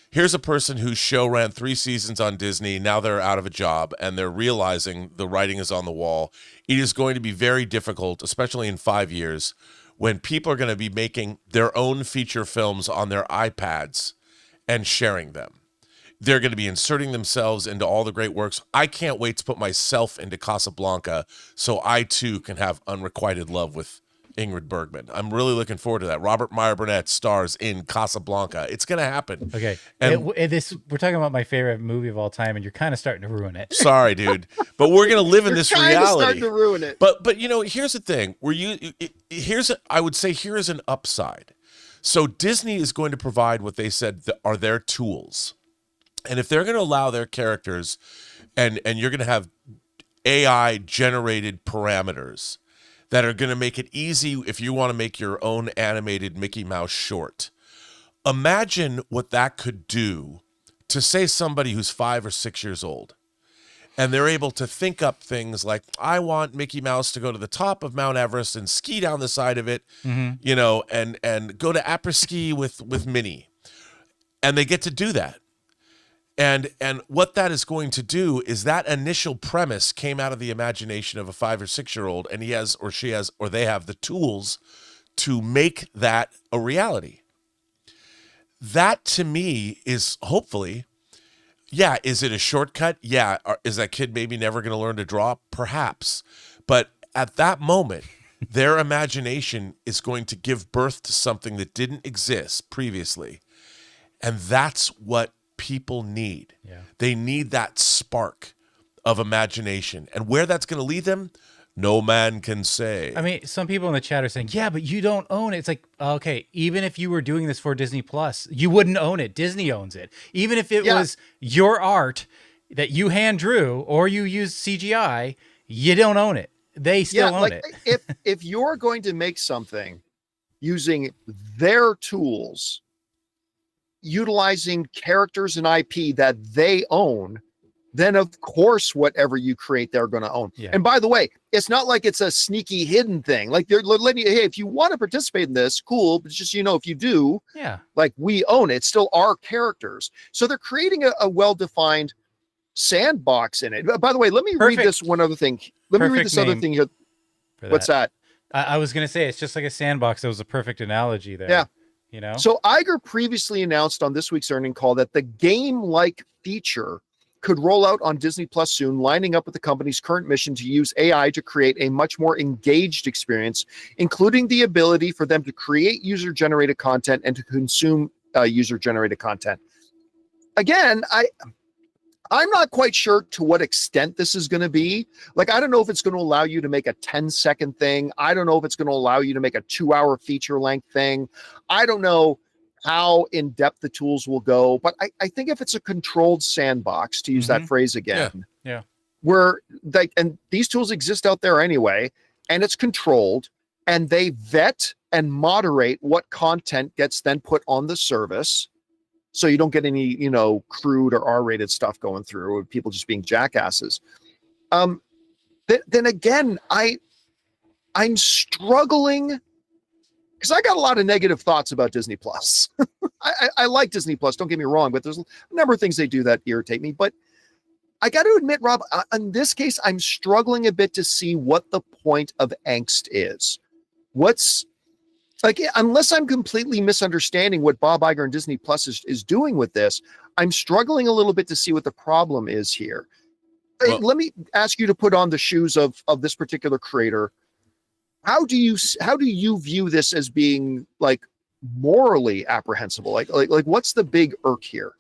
Here's a person whose show ran 3 seasons on Disney. Now they're out of a job, and they're realizing the writing is on the wall. It is going to be very difficult, especially in 5 years, when people are going to be making their own feature films on their iPads and sharing them. They're going to be inserting themselves into all the great works. I can't wait to put myself into Casablanca so I, too, can have unrequited love with Ingrid Bergman. I'm really looking forward to that. Robert Meyer Burnett stars in Casablanca. It's going to happen. Okay. And we're talking about my favorite movie of all time, and you're kind of starting to ruin it. Sorry, dude. But we're going to live in this reality. Starting to ruin it. But here's the thing. I would say here is an upside. So Disney is going to provide what they said are their tools. And if they're going to allow their characters and you're going to have AI generated parameters that are going to make it easy if you want to make your own animated Mickey Mouse short. Imagine what that could do to, say, somebody who's 5 or 6 years old, and they're able to think up things like, I want Mickey Mouse to go to the top of Mount Everest and ski down the side of it, and go to après-ski with Minnie. And they get to do that. And what that is going to do is that initial premise came out of the imagination of a 5 or 6 year old, and he has, or she has, or they have the tools to make that a reality. That to me is hopefully, yeah, is it a shortcut? Yeah. Is that kid maybe never going to learn to draw? Perhaps. But at that moment, their imagination is going to give birth to something that didn't exist previously. And that's what people need. Yeah. They need that spark of imagination. And where that's going to lead them, no man can say. I mean, some people in the chat are saying, yeah, but you don't own it. It's like, okay, even if you were doing this for Disney Plus, you wouldn't own it. Disney owns it. Even if it was your art that you hand drew or you use CGI, you don't own it. They still own it. if you're going to make something using their tools, utilizing characters and IP that they own, then of course whatever you create they're going to own. Yeah. And by the way, it's not like it's a sneaky hidden thing. Like they're letting you, hey, if you want to participate in this, cool, but just if you do, like we own it. It's still our characters. So they're creating a well-defined sandbox in it. By the way, let me Perfect. read this one other thing. Let me read Perfect this other name thing here. for What's that? I was going to say, it's just like a sandbox. That was a perfect analogy there. Yeah. You know? So Iger previously announced on this week's earnings call that the game-like feature could roll out on Disney Plus soon, lining up with the company's current mission to use AI to create a much more engaged experience, including the ability for them to create user-generated content and to consume user-generated content. Again, I'm not quite sure to what extent this is going to be. Like, I don't know if it's going to allow you to make a 10-second thing. I don't know if it's going to allow you to make a 2-hour feature length thing. I don't know how in depth the tools will go, but I think if it's a controlled sandbox, to use that phrase again, where like, and these tools exist out there anyway, and it's controlled, and they vet and moderate what content gets then put on the service. So you don't get any, you know, crude or R-rated stuff going through, or people just being jackasses. Then again, I'm struggling because I got a lot of negative thoughts about Disney Plus. I like Disney Plus, don't get me wrong, but there's a number of things they do that irritate me. But I got to admit, Rob, in this case, I'm struggling a bit to see what the point of angst is. What's like, unless I'm completely misunderstanding what Bob Iger and Disney Plus is doing with this, I'm struggling a little bit to see what the problem is here. Well, let me ask you to put on the shoes of this particular creator. How do you view this as being like morally apprehensible? Like what's the big irk here?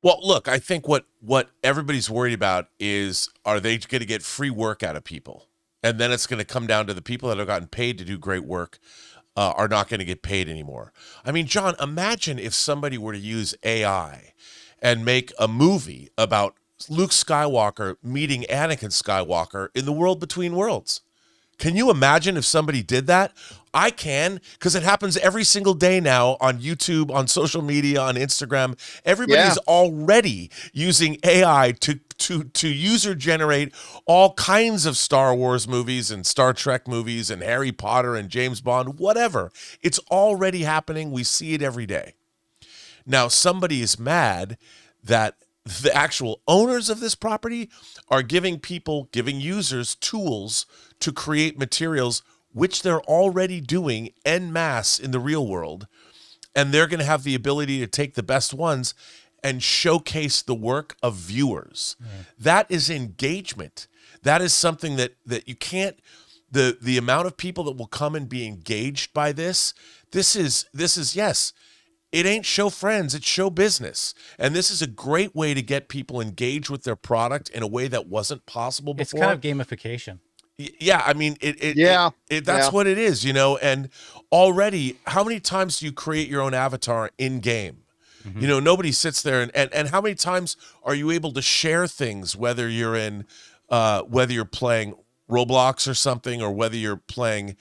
Well, look, I think what everybody's worried about is, are they going to get free work out of people? And then it's going to come down to the people that have gotten paid to do great work are not going to get paid anymore. I mean, John, imagine if somebody were to use AI and make a movie about Luke Skywalker meeting Anakin Skywalker in the world between worlds. Can you imagine if somebody did that? I can, because it happens every single day now on YouTube, on social media, on Instagram. Everybody's already using AI to user generate all kinds of Star Wars movies and Star Trek movies and Harry Potter and James Bond, whatever. It's already happening. We see it every day. Now, somebody is mad that the actual owners of this property are giving users tools to create materials, which they're already doing en masse in the real world. And they're going to have the ability to take the best ones and showcase the work of viewers. That is engagement. That is something that you can't, the amount of people that will come and be engaged by this is yes, it ain't show friends, it's show business. And this is a great way to get people engaged with their product in a way that wasn't possible before. It's kind of gamification. Yeah, I mean, that's what it is, you know. And already, how many times do you create your own avatar in game? You know, nobody sits there and how many times are you able to share things, whether you're playing Roblox or something, or whether you're playing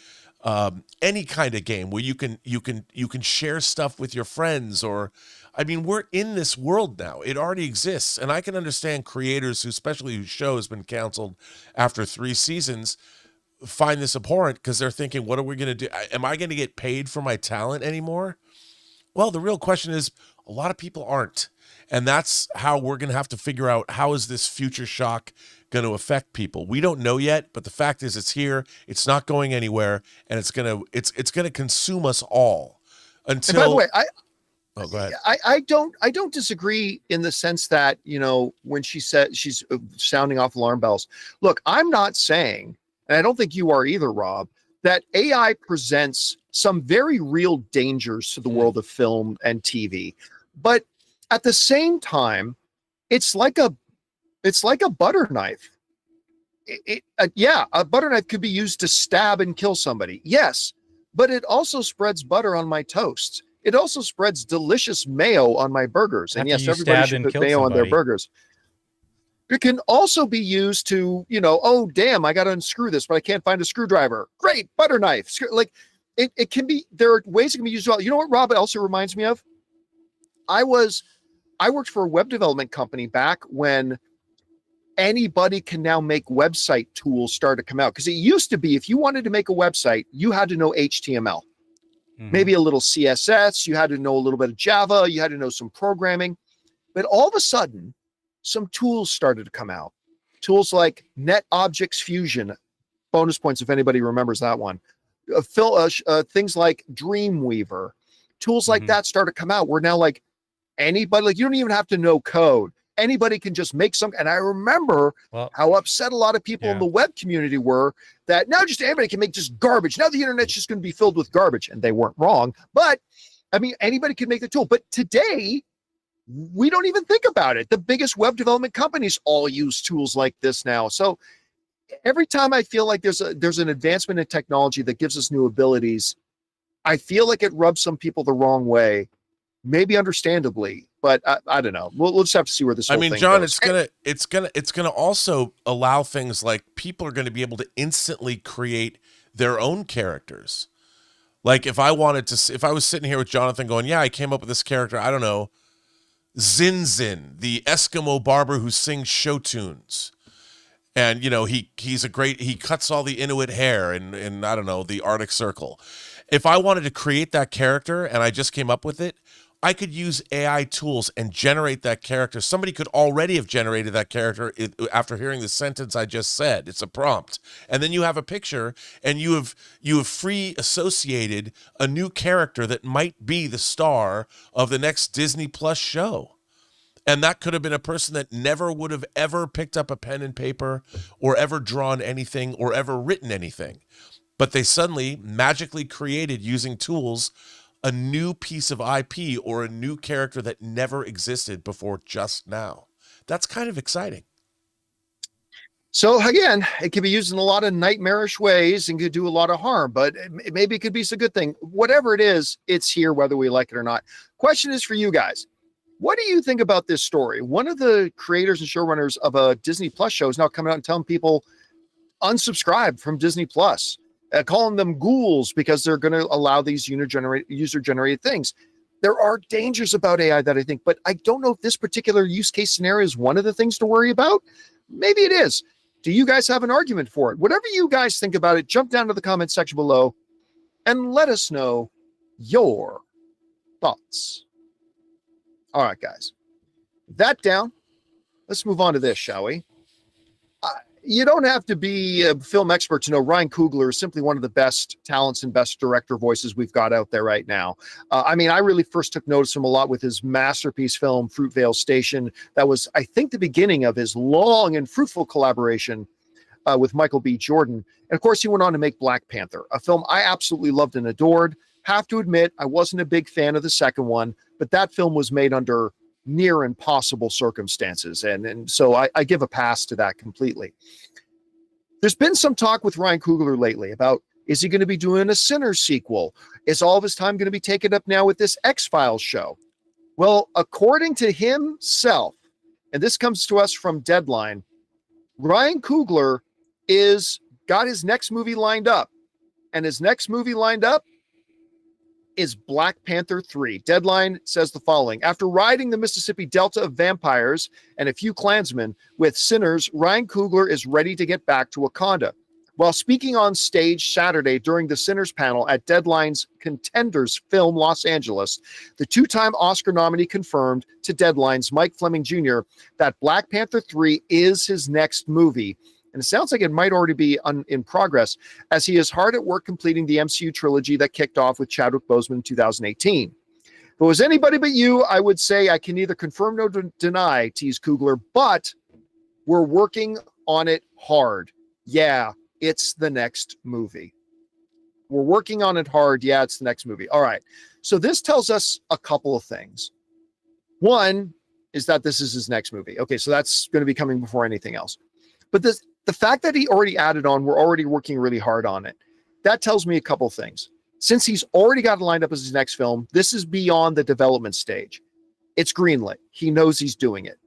any kind of game where you can share stuff with your friends. Or, I mean, we're in this world now. It already exists. And I can understand creators especially whose show has been canceled after 3 seasons, find this abhorrent because they're thinking, what are we going to do? Am I going to get paid for my talent anymore? Well, the real question is, a lot of people aren't. And that's how we're going to have to figure out, how is this future shock going to affect people? We don't know yet, but the fact is it's here. It's not going anywhere, and it's going to consume us all until. And by the way, go ahead. I don't disagree in the sense that, you know, when she said she's sounding off alarm bells. Look, I'm not saying, and I don't think you are either, Rob, that AI presents some very real dangers to the world of film and TV. But at the same time, it's like a butter knife. A butter knife could be used to stab and kill somebody. Yes, but it also spreads butter on my toast. It also spreads delicious mayo on my burgers. And yes, everybody should put mayo on their burgers. It can also be used to, you know, oh, damn, I got to unscrew this, but I can't find a screwdriver. Great, butter knife. Like, it can be, there are ways it can be used well. You know what, Rob, it also reminds me of? I worked for a web development company back when anybody can now make website tools start to come out. Because it used to be, if you wanted to make a website, you had to know HTML, maybe a little CSS, you had to know a little bit of Java, you had to know some programming. But all of a sudden, some tools started to come out. Tools like Net Objects Fusion, bonus points if anybody remembers that one. Things like Dreamweaver, tools like that started to come out. Where now, like, anybody, like, you don't even have to know code. Anybody can just make some. And I remember how upset a lot of people in the web community were that now just anybody can make just garbage. Now the internet's just going to be filled with garbage. And they weren't wrong. But I mean, anybody can make the tool. But today, we don't even think about it. The biggest web development companies all use tools like this now. So every time I feel like there's an advancement in technology that gives us new abilities, I feel like it rubs some people the wrong way. Maybe understandably, but I don't know. We'll just have to see where this whole thing John, goes. it's gonna also allow things like people are gonna be able to instantly create their own characters. Like if I was sitting here with Jonathan going, yeah, I came up with this character, I don't know, Zin Zin, the Eskimo barber who sings show tunes. And, you know, he cuts all the Inuit hair in I don't know, the Arctic Circle. If I wanted to create that character and I just came up with it, I could use AI tools and generate that character. Somebody could already have generated that character after hearing the sentence I just said. It's a prompt. And then you have a picture and you have free associated a new character that might be the star of the next Disney Plus show. And that could have been a person that never would have ever picked up a pen and paper or ever drawn anything or ever written anything. But they suddenly magically created, using tools, a new piece of IP or a new character that never existed before just now. That's kind of exciting. So again, it can be used in a lot of nightmarish ways and could do a lot of harm, but maybe it could be a good thing. Whatever it is, it's here, whether we like it or not. Question is for you guys. What do you think about this story? One of the creators and showrunners of a Disney Plus show is now coming out and telling people unsubscribe from Disney Plus. Calling them ghouls because they're going to allow these user-generated things. There are dangers about AI that I think, but I don't know if this particular use case scenario is one of the things to worry about. Maybe it is. Do you guys have an argument for it? Whatever you guys think about it, jump down to the comment section below and let us know your thoughts. All right, guys. That down. Let's move on to this, shall we? You don't have to be a film expert to know Ryan Coogler is simply one of the best talents and best director voices we've got out there right now. I really first took notice of him a lot with his masterpiece film, Fruitvale Station. That was, I think, the beginning of his long and fruitful collaboration with Michael B. Jordan. And of course, he went on to make Black Panther, a film I absolutely loved and adored. Have to admit, I wasn't a big fan of the second one, but that film was made under near impossible circumstances. And so I give a pass to that completely. There's been some talk with Ryan Coogler lately about, is he going to be doing a Sinners sequel? Is all of his time going to be taken up now with this X-Files show? Well, according to himself, and this comes to us from Deadline, Ryan Coogler got his next movie lined up. And his next movie lined up is Black Panther 3. Deadline says the following: after riding the Mississippi Delta of vampires and a few Klansmen with Sinners, Ryan Coogler is ready to get back to Wakanda. While speaking on stage Saturday during the Sinners panel at Deadline's Contenders Film Los Angeles, the two-time Oscar nominee confirmed to Deadline's Mike Fleming Jr. that Black Panther 3 is his next movie. And it sounds like it might already be in progress, as he is hard at work completing the MCU trilogy that kicked off with Chadwick Boseman in 2018. If it was anybody but you, I would say I can neither confirm nor deny, teased Coogler, but we're working on it hard. Yeah, it's the next movie. We're working on it hard. Yeah, it's the next movie. All right. So this tells us a couple of things. One is that this is his next movie. Okay, so that's going to be coming before anything else. But the fact that he already added on, we're already working really hard on it, that tells me a couple things. Since he's already got it lined up as his next film, this is beyond the development stage. It's greenlit. He knows he's doing it.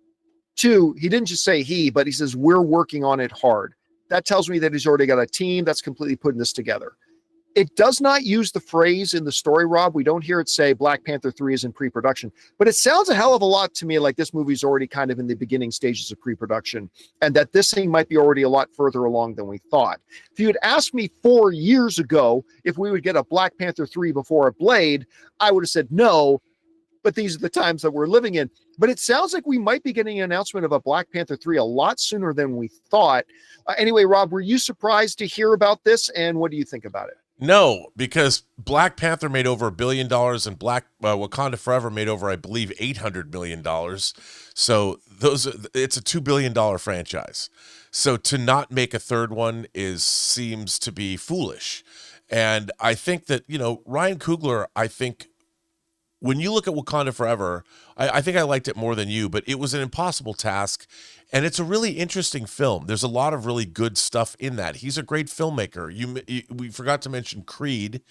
Two, he didn't just say but he says, we're working on it hard. That tells me that he's already got a team that's completely putting this together. It does not use the phrase in the story, Rob. We don't hear it say Black Panther 3 is in pre-production, but it sounds a hell of a lot to me like this movie's already kind of in the beginning stages of pre-production, and that this thing might be already a lot further along than we thought. If you had asked me 4 years ago if we would get a Black Panther 3 before a Blade, I would have said no, but these are the times that we're living in. But it sounds like we might be getting an announcement of a Black Panther 3 a lot sooner than we thought. Anyway, Rob, were you surprised to hear about this? And what do you think about it? No, because Black Panther made over $1 billion and Wakanda Forever made over, I believe, $800 million. So it's a $2 billion franchise. So to not make a third one seems to be foolish. And I think that, Ryan Coogler, I think when you look at Wakanda Forever, I think I liked it more than you, but it was an impossible task. And it's a really interesting film. There's a lot of really good stuff in that. He's a great filmmaker. We forgot to mention Creed.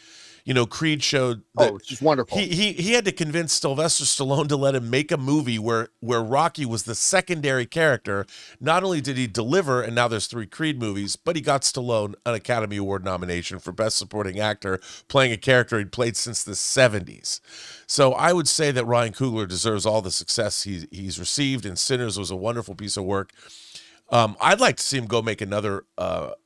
Creed showed that it's just wonderful. He had to convince Sylvester Stallone to let him make a movie where Rocky was the secondary character. Not only did he deliver, and now there's 3 Creed movies, but he got Stallone an Academy Award nomination for Best Supporting Actor, playing a character he'd played since the 70s. So I would say that Ryan Coogler deserves all the success he's received, and Sinners was a wonderful piece of work. I'd like to see him go make another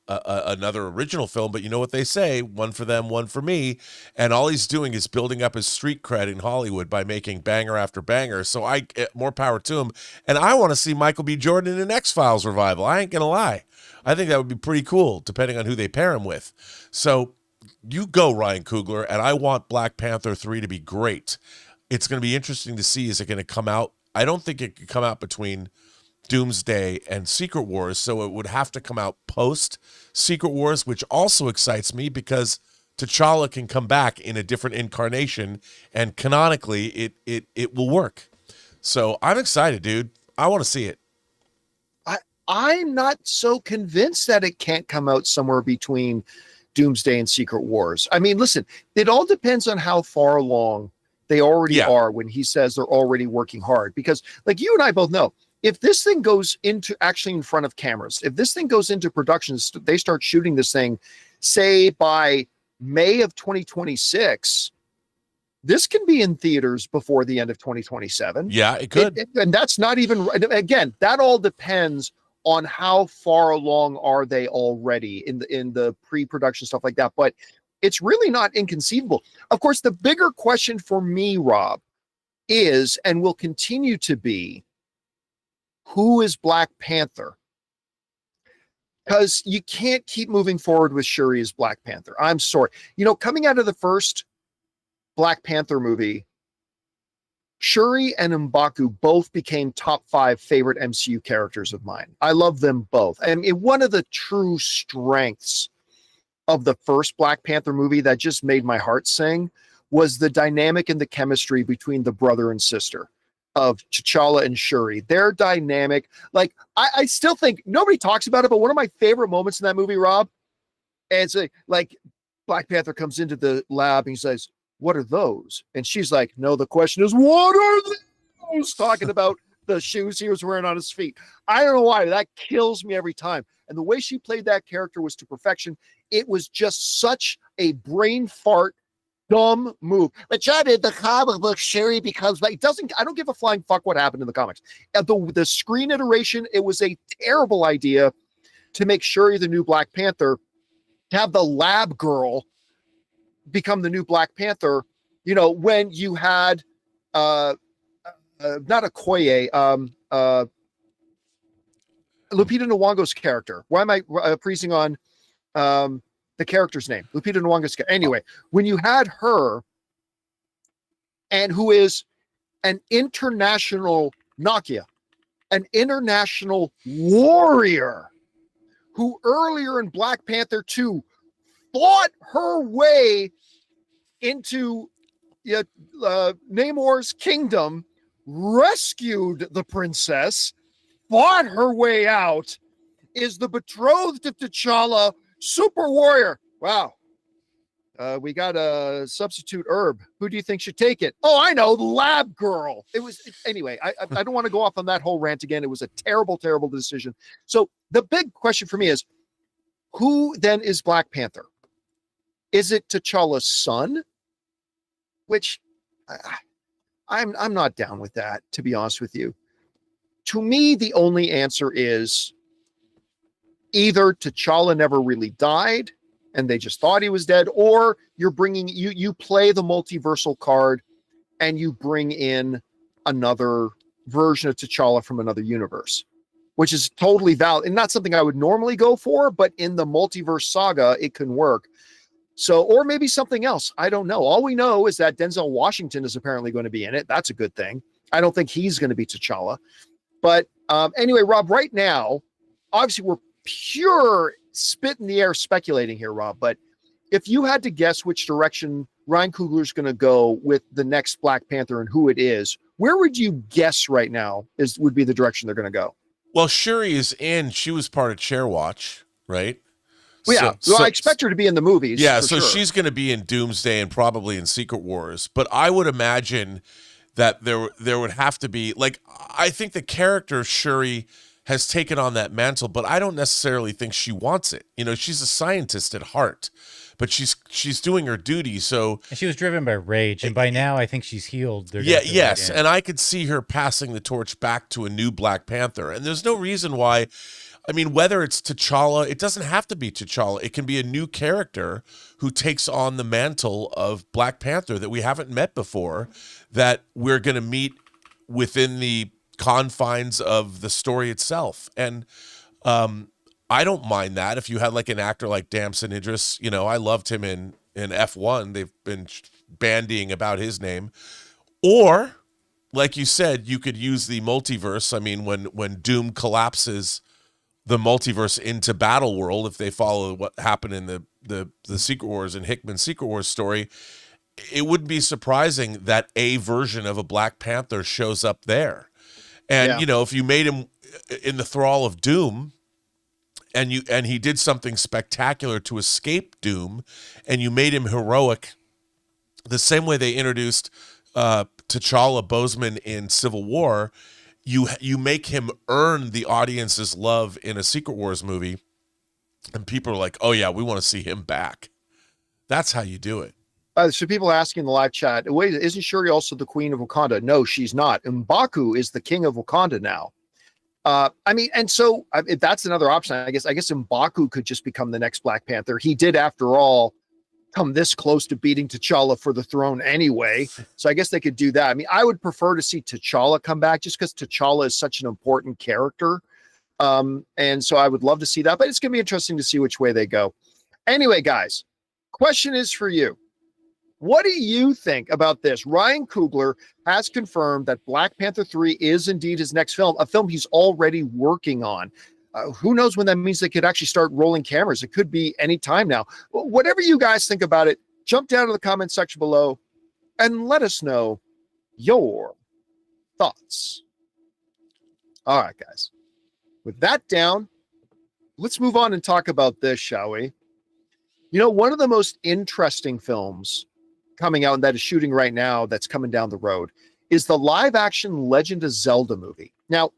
original film, but you know what they say, one for them, one for me. And all he's doing is building up his street cred in Hollywood by making banger after banger. So more power to him. And I want to see Michael B. Jordan in an X-Files revival. I ain't going to lie. I think that would be pretty cool, depending on who they pair him with. So you go, Ryan Coogler, and I want Black Panther 3 to be great. It's going to be interesting to see, is it going to come out? I don't think it could come out between Doomsday and Secret Wars, so it would have to come out post Secret Wars, which also excites me because T'Challa can come back in a different incarnation, and canonically it will work. So I'm excited, dude. I want to see it. I'm not so convinced that it can't come out somewhere between Doomsday and Secret Wars. I mean, listen, it all depends on how far along they already are when he says they're already working hard. Because like you and I both know, if this thing goes into actually in front of cameras, if this thing goes into production, they start shooting this thing, say by May of 2026, this can be in theaters before the end of 2027. Yeah, it could. And that's not even, again, that all depends on how far along are they already in the pre-production stuff like that. But it's really not inconceivable. Of course, the bigger question for me, Rob, is, and will continue to be, who is Black Panther? Because you can't keep moving forward with Shuri as Black Panther. I'm sorry. Coming out of the first Black Panther movie, Shuri and M'Baku both became top 5 favorite MCU characters of mine. I love them both. And one of the true strengths of the first Black Panther movie that just made my heart sing was the dynamic and the chemistry between the brother and sister of T'Challa and Shuri. Their dynamic, like I still think nobody talks about it, but one of my favorite moments in that movie, Rob, and it's like Black Panther comes into the lab and he says, "What are those?" And she's like, "No, the question is, what are those?" Talking about the shoes he was wearing on his feet. I don't know why, that kills me every time. And the way she played that character was to perfection. It was just such a brain fart, dumb move. But John, in the comic book, Shuri becomes like, I don't give a flying fuck what happened in the comics. At the screen iteration, it was a terrible idea to make Shuri the new Black Panther, to have the lab girl become the new Black Panther, when you had not Okoye, Lupita Nyong'o's character. Why am I freezing on the character's name? Lupita Nyong'o's character. Anyway, when you had her, and who is an international Nakia, an international warrior, who earlier in Black Panther 2 fought her way into Namor's kingdom, rescued the princess, fought her way out, is the betrothed of T'Challa, super warrior. Wow. We got a substitute herb. Who do you think should take it? Oh, I know, the lab girl. Anyway, I don't want to go off on that whole rant again. It was a terrible, terrible decision. So the big question for me is, who then is Black Panther? Is it T'Challa's son? Which I'm not down with that, to be honest with you. To me, the only answer is either T'Challa never really died and they just thought he was dead, or you're bringing you play the multiversal card and you bring in another version of T'Challa from another universe, which is totally valid and not something I would normally go for, but in the multiverse saga, it can work. So, or maybe something else. I don't know. All we know is that Denzel Washington is apparently going to be in it. That's a good thing. I don't think he's going to be T'Challa. But anyway, Rob, right now, obviously we're pure spit in the air speculating here, Rob. But if you had to guess which direction Ryan Coogler's going to go with the next Black Panther and who it is, where would you guess right now would be the direction they're going to go? Well, Shuri is in. She was part of Chair Watch, right? Well, yeah. So I expect her to be in the movies. Yeah, so sure. she's going to be in Doomsday and probably in Secret Wars. But I would imagine that there would have to be, like, I think the character Shuri has taken on that mantle, but I don't necessarily think she wants it. You know, she's a scientist at heart, but she's doing her duty. So and she was driven by rage, and by now I think she's healed. Yes, and I could see her passing the torch back to a new Black Panther. And there's no reason why. I mean, whether it's T'Challa, it doesn't have to be T'Challa. It can be a new character who takes on the mantle of Black Panther that we haven't met before, that we're going to meet within the confines of the story itself. And I don't mind that. If you had like an actor like Damson Idris, you know, I loved him in F1. They've been bandying about his name. Or, like you said, you could use the multiverse. I mean, when Doom collapses the multiverse into Battle World, if they follow what happened in the Secret Wars and Hickman's Secret Wars story, it wouldn't be surprising that a version of a Black Panther shows up there. And, you know, if you made him in the thrall of Doom and he did something spectacular to escape Doom and you made him heroic, the same way they introduced T'Challa Boseman in Civil War, you make him earn the audience's love in a Secret Wars movie, and people are like, oh yeah, we want to see him back. That's how you do it. So people asking in the live chat, wait, isn't Shuri also the queen of Wakanda? No, she's not. M'Baku is the king of Wakanda now. I mean, and so if that's another option, I guess M'Baku could just become the next Black Panther. He did, after all, come this close to beating T'Challa for the throne anyway. So I guess they could do that. I mean, I would prefer to see T'Challa come back just because T'Challa is such an important character. And so I would love to see that, but it's going to be interesting to see which way they go. Anyway, guys, question is for you. What do you think about this? Ryan Coogler has confirmed that Black Panther 3 is indeed his next film, a film he's already working on. Who knows when that means they could actually start rolling cameras? It could be any time now. Whatever you guys think about it, jump down to the comment section below and let us know your thoughts. All right, guys. With that down, let's move on and talk about this, shall we? You know, one of the most interesting films coming out and that is shooting right now that's coming down the road is the live-action Legend of Zelda movie. Now,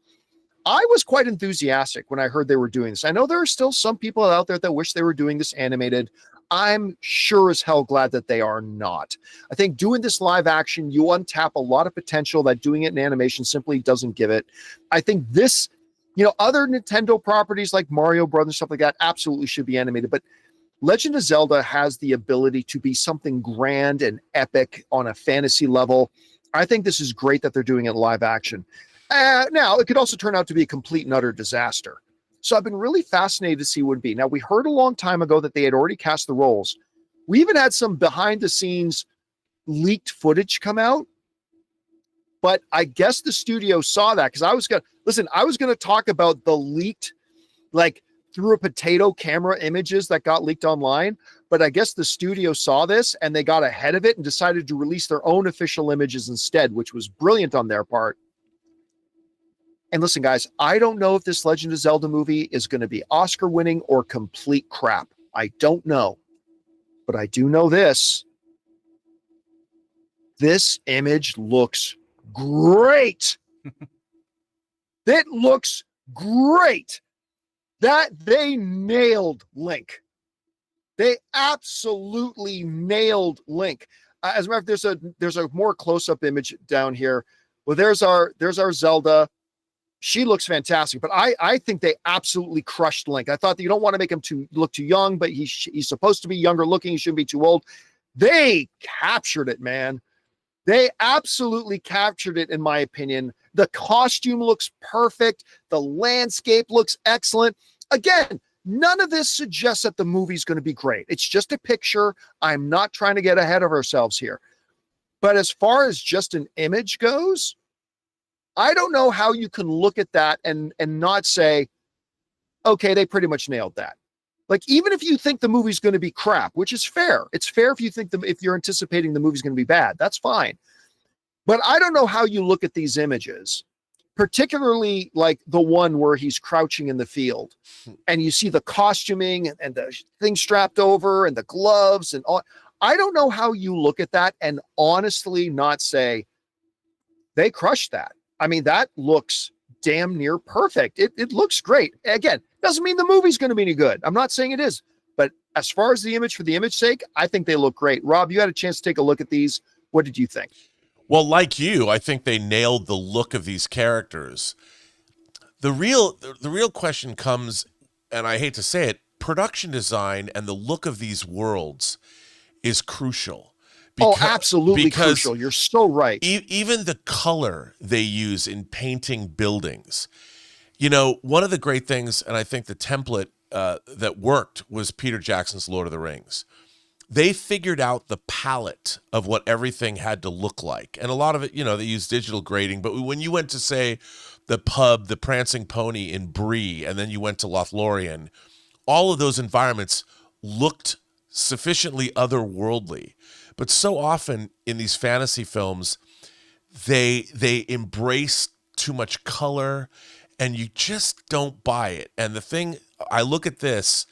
I was quite enthusiastic when I heard they were doing this. I know there are still some people out there that wish they were doing this animated. I'm sure as hell glad that they are not. I think doing this live action, you untap a lot of potential that doing it in animation simply doesn't give it. I think this, you know, other Nintendo properties like Mario Brothers, stuff like that, absolutely should be animated. But Legend of Zelda has the ability to be something grand and epic on a fantasy level. I think this is great that they're doing it live action. Now, it could also turn out to be a complete and utter disaster. So I've been really fascinated to see what it would be. Now, we heard a long time ago that they had already cast the roles. We even had some behind-the-scenes leaked footage come out. But I guess the studio saw that because I was going to talk about the leaked, like, through a potato camera images that got leaked online. But I guess the studio saw this and they got ahead of it and decided to release their own official images instead, which was brilliant on their part. And listen, guys, I don't know if this Legend of Zelda movie is going to be Oscar winning or complete crap. I don't know. But I do know this. This image looks great. It looks great. That they nailed Link. They absolutely nailed Link. As a matter of fact, there's a more close-up image down here. Well, there's our Zelda. She looks fantastic, but I think they absolutely crushed Link. I thought that you don't want to make him look too young, but he's supposed to be younger looking. He shouldn't be too old. They captured it, man. They absolutely captured it, in my opinion. The costume looks perfect. The landscape looks excellent. Again, none of this suggests that the movie's going to be great. It's just a picture. I'm not trying to get ahead of ourselves here. But as far as just an image goes, I don't know how you can look at that and not say, okay, they pretty much nailed that. Like, even if you think the movie's going to be crap, which is fair. It's fair if you think if you're anticipating the movie's going to be bad, that's fine. But I don't know how you look at these images, particularly like the one where he's crouching in the field and you see the costuming and the thing strapped over and the gloves and all. I don't know how you look at that and honestly not say they crushed that. I mean, that looks damn near perfect. It looks great. Again, doesn't mean the movie's going to be any good. I'm not saying it is, but as far as the image for the image sake, I think they look great. Rob, you had a chance to take a look at these. What did you think? Well, like you, I think they nailed the look of these characters. The real question comes, and I hate to say it, production design and the look of these worlds is crucial. Absolutely crucial. You're so right. Even the color they use in painting buildings. You know, one of the great things, and I think the template that worked, was Peter Jackson's Lord of the Rings. They figured out the palette of what everything had to look like. And a lot of it, you know, they use digital grading. But when you went to, say, the pub, the Prancing Pony in Bree, and then you went to Lothlorien, all of those environments looked sufficiently otherworldly. But so often in these fantasy films, they embrace too much color, and you just don't buy it. And the thing, I look at this,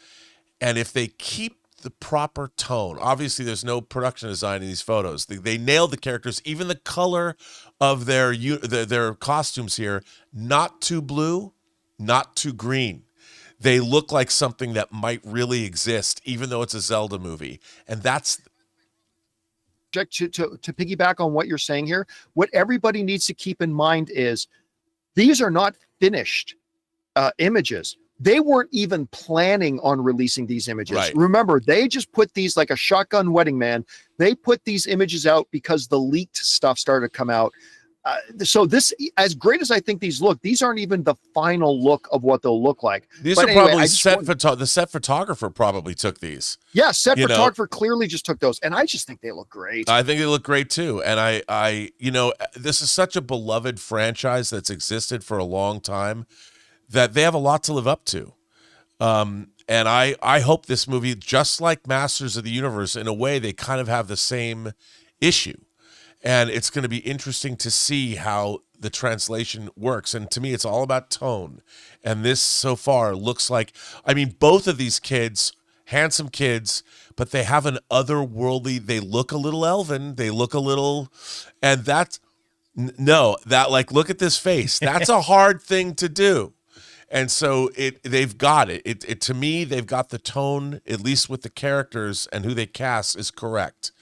and if they keep the proper tone, obviously there's no production design in these photos. They nailed the characters, even the color of their costumes here, not too blue, not too green. They look like something that might really exist, even though it's a Zelda movie. And that's to piggyback on what you're saying here, what everybody needs to keep in mind is these are not finished images. They weren't even planning on releasing these images. Right. Remember, they just put these, like a shotgun wedding, man. They put these images out because the leaked stuff started to come out. So this, as great as I think these look, these aren't even the final look of what they'll look like. These are probably the set photographer probably took these. Yeah, set photographer clearly just took those, and I just think they look great. I think they look great too, and I this is such a beloved franchise that's existed for a long time that they have a lot to live up to. And I hope this movie, just like Masters of the Universe, in a way, they kind of have the same issue. And it's going to be interesting to see how the translation works. And to me, it's all about tone. And this so far looks like, I mean, both of these kids, handsome kids, but they have an otherworldly, they look a little elven, they look a little, and that's, look at this face. That's a hard thing to do. And so they've got it. To me, they've got the tone, at least with the characters and who they cast, is correct.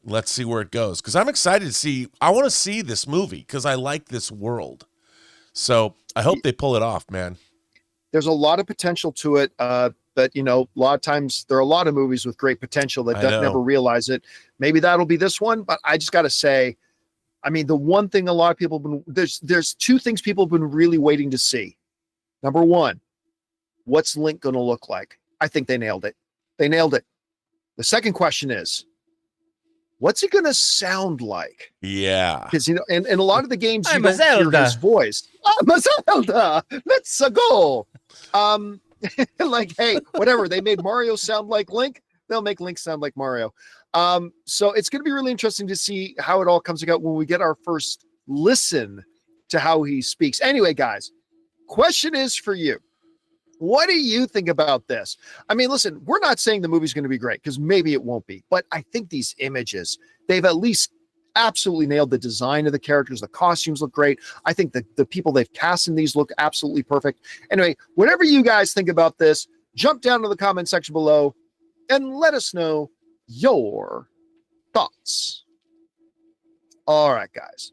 Let's see where it goes, because I'm excited to see. I want to see this movie because I like this world. So I hope they pull it off, man. There's a lot of potential to it, but a lot of times there are a lot of movies with great potential that never realize it. Maybe that'll be this one, but I just got to say, I mean, the one thing a lot of people have been there's two things people have been really waiting to see. Number one, what's Link going to look like? I think they nailed it. They nailed it. The second question is, what's he going to sound like? Yeah. Because, in a lot of the games, you don't hear his voice. I'm a Zelda. Let's go. Like, hey, whatever. They made Mario sound like Link. They'll make Link sound like Mario. So it's going to be really interesting to see how it all comes out when we get our first listen to how he speaks. Anyway, guys, question is for you. What do you think about this? I mean, listen, we're not saying the movie's going to be great because maybe it won't be, but I think these images, they've at least absolutely nailed the design of the characters. The costumes look great. I think the people they've cast in these look absolutely perfect. Anyway, whatever you guys think about this, jump down to the comment section below and let us know your thoughts. All right, guys.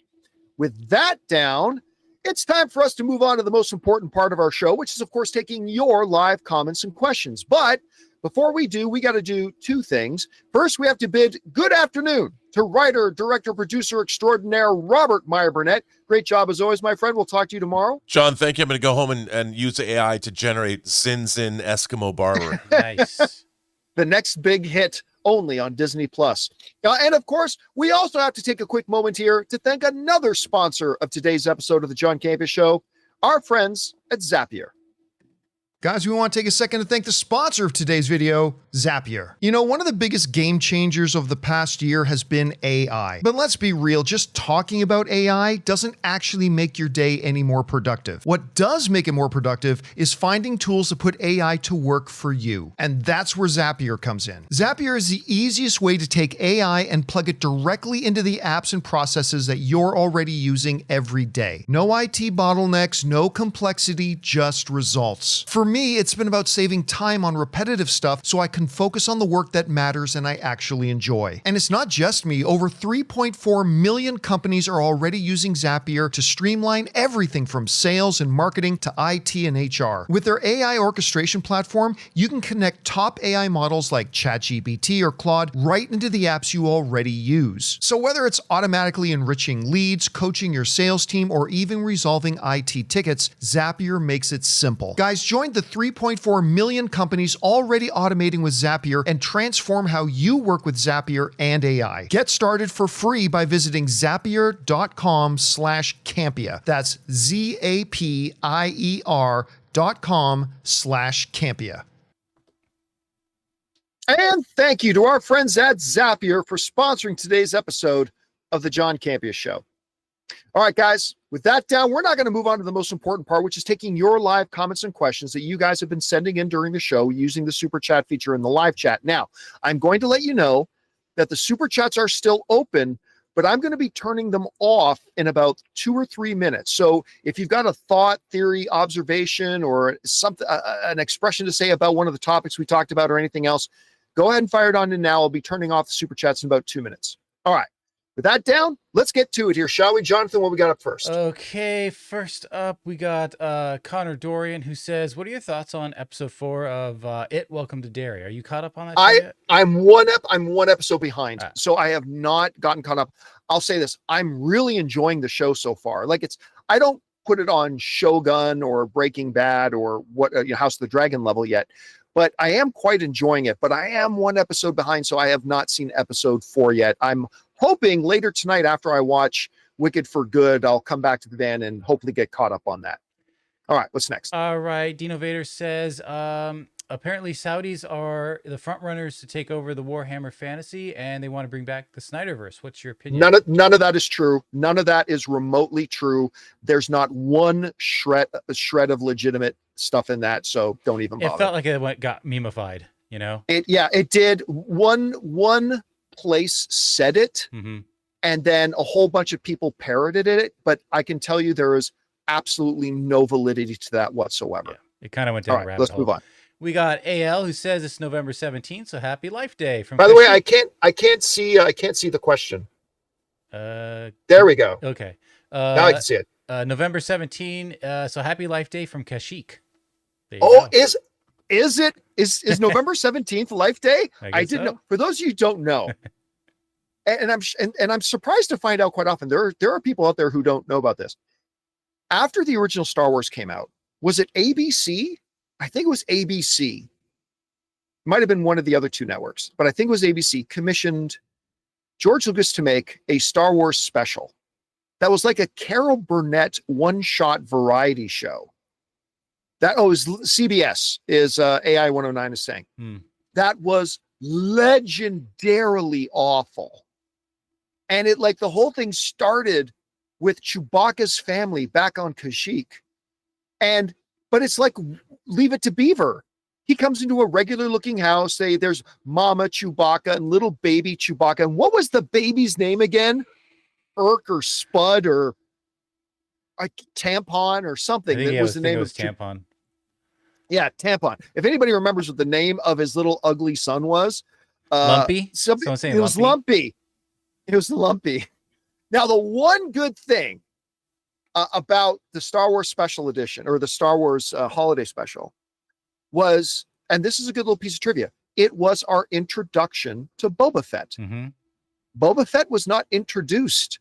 With that down, it's time for us to move on to the most important part of our show, which is, of course, taking your live comments and questions. But before we do, we got to do two things. First, we have to bid good afternoon to writer, director, producer extraordinaire Robert Meyer Burnett. Great job as always, my friend. We'll talk to you tomorrow. John, thank you. I'm going to go home and use the AI to generate Sin Sin Eskimo Barber. Nice. The next big hit only on Disney Plus. And of course, we also have to take a quick moment here to thank another sponsor of today's episode of the John Campea Show, our friends at Zapier. Guys, we want to take a second to thank the sponsor of today's video, Zapier. You know, one of the biggest game changers of the past year has been AI. But let's be real, just talking about AI doesn't actually make your day any more productive. What does make it more productive is finding tools to put AI to work for you. And that's where Zapier comes in. Zapier is the easiest way to take AI and plug it directly into the apps and processes that you're already using every day. No IT bottlenecks, no complexity, just results. For me, it's been about saving time on repetitive stuff so I can focus on the work that matters and I actually enjoy. And it's not just me. Over 3.4 million companies are already using Zapier to streamline everything from sales and marketing to IT and HR. With their AI orchestration platform, you can connect top AI models like ChatGPT or Claude right into the apps you already use. So whether it's automatically enriching leads, coaching your sales team, or even resolving IT tickets, Zapier makes it simple. Guys, join the 3.4 million companies already automating with Zapier and transform how you work with Zapier and AI. Get started for free by visiting zapier.com/Campea. That's ZAPIER.com/Campea. And thank you to our friends at Zapier for sponsoring today's episode of the John Campea Show. All right, guys, with that down, we're not going to move on to the most important part, which is taking your live comments and questions that you guys have been sending in during the show using the super chat feature in the live chat. Now, I'm going to let you know that the super chats are still open, but I'm going to be turning them off in about 2 or 3 minutes. So if you've got a thought, theory, observation, or something, an expression to say about one of the topics we talked about or anything else, go ahead and fire it on in now. I'll be turning off the super chats in about 2 minutes. All right. With that down, let's get to it here, shall we? Jonathan, what we got up first? Okay, first up, we got Connor Dorian, who says, what are your thoughts on episode 4 of It, Welcome to Derry? Are you caught up on that show yet? I'm one episode behind, so I have not gotten caught up. I'll say this, I'm really enjoying the show so far. Like I don't put it on Shogun or Breaking Bad or House of the Dragon level yet, but I am quite enjoying it. But I am one episode behind, so I have not seen episode 4 yet. I'm hoping later tonight after I watch Wicked for Good, I'll come back to the van and hopefully get caught up on that. All right, what's next? All right, Dino Vader says, apparently Saudis are the front runners to take over the Warhammer Fantasy, and they want to bring back the Snyderverse. What's your opinion? None of that is true. None of that is remotely true. There's not one shred of legitimate stuff in that, so don't even bother. It felt like it got memeified, you know? It did. One place said it, and then a whole bunch of people parroted it, but I can tell you there is absolutely no validity to that whatsoever. Yeah, it kind of went down a rabbit hole. Let's move on. We got AL, who says it's November 17th, so happy Life Day. By the way, I can't see the question. There we go. Okay. Now I can see it. November 17th, so happy Life Day from Kashik. Oh, go. Is November 17th Life Day? I didn't know. For those of you who don't know, and I'm surprised to find out quite often, there are people out there who don't know about this. After the original Star Wars came out, was it ABC? I think it was ABC. Might have been one of the other two networks, but I think it was ABC commissioned George Lucas to make a Star Wars special. That was like a Carol Burnett one-shot variety show. That is CBS, is AI 109 is saying. That was legendarily awful. And the whole thing started with Chewbacca's family back on Kashyyyk. But it's like Leave It to Beaver. He comes into a regular looking house. There's Mama Chewbacca and little baby Chewbacca. And what was the baby's name again? Irk or Spud or Tampon or something. That was the name of Tampon. Yeah, Tampon. If anybody remembers what the name of his little ugly son was. Lumpy? Someone saying it was Lumpy. It was Lumpy. Now, the one good thing about the Star Wars Special Edition or the Star Wars Holiday Special was, and this is a good little piece of trivia, it was our introduction to Boba Fett. Mm-hmm. Boba Fett was not introduced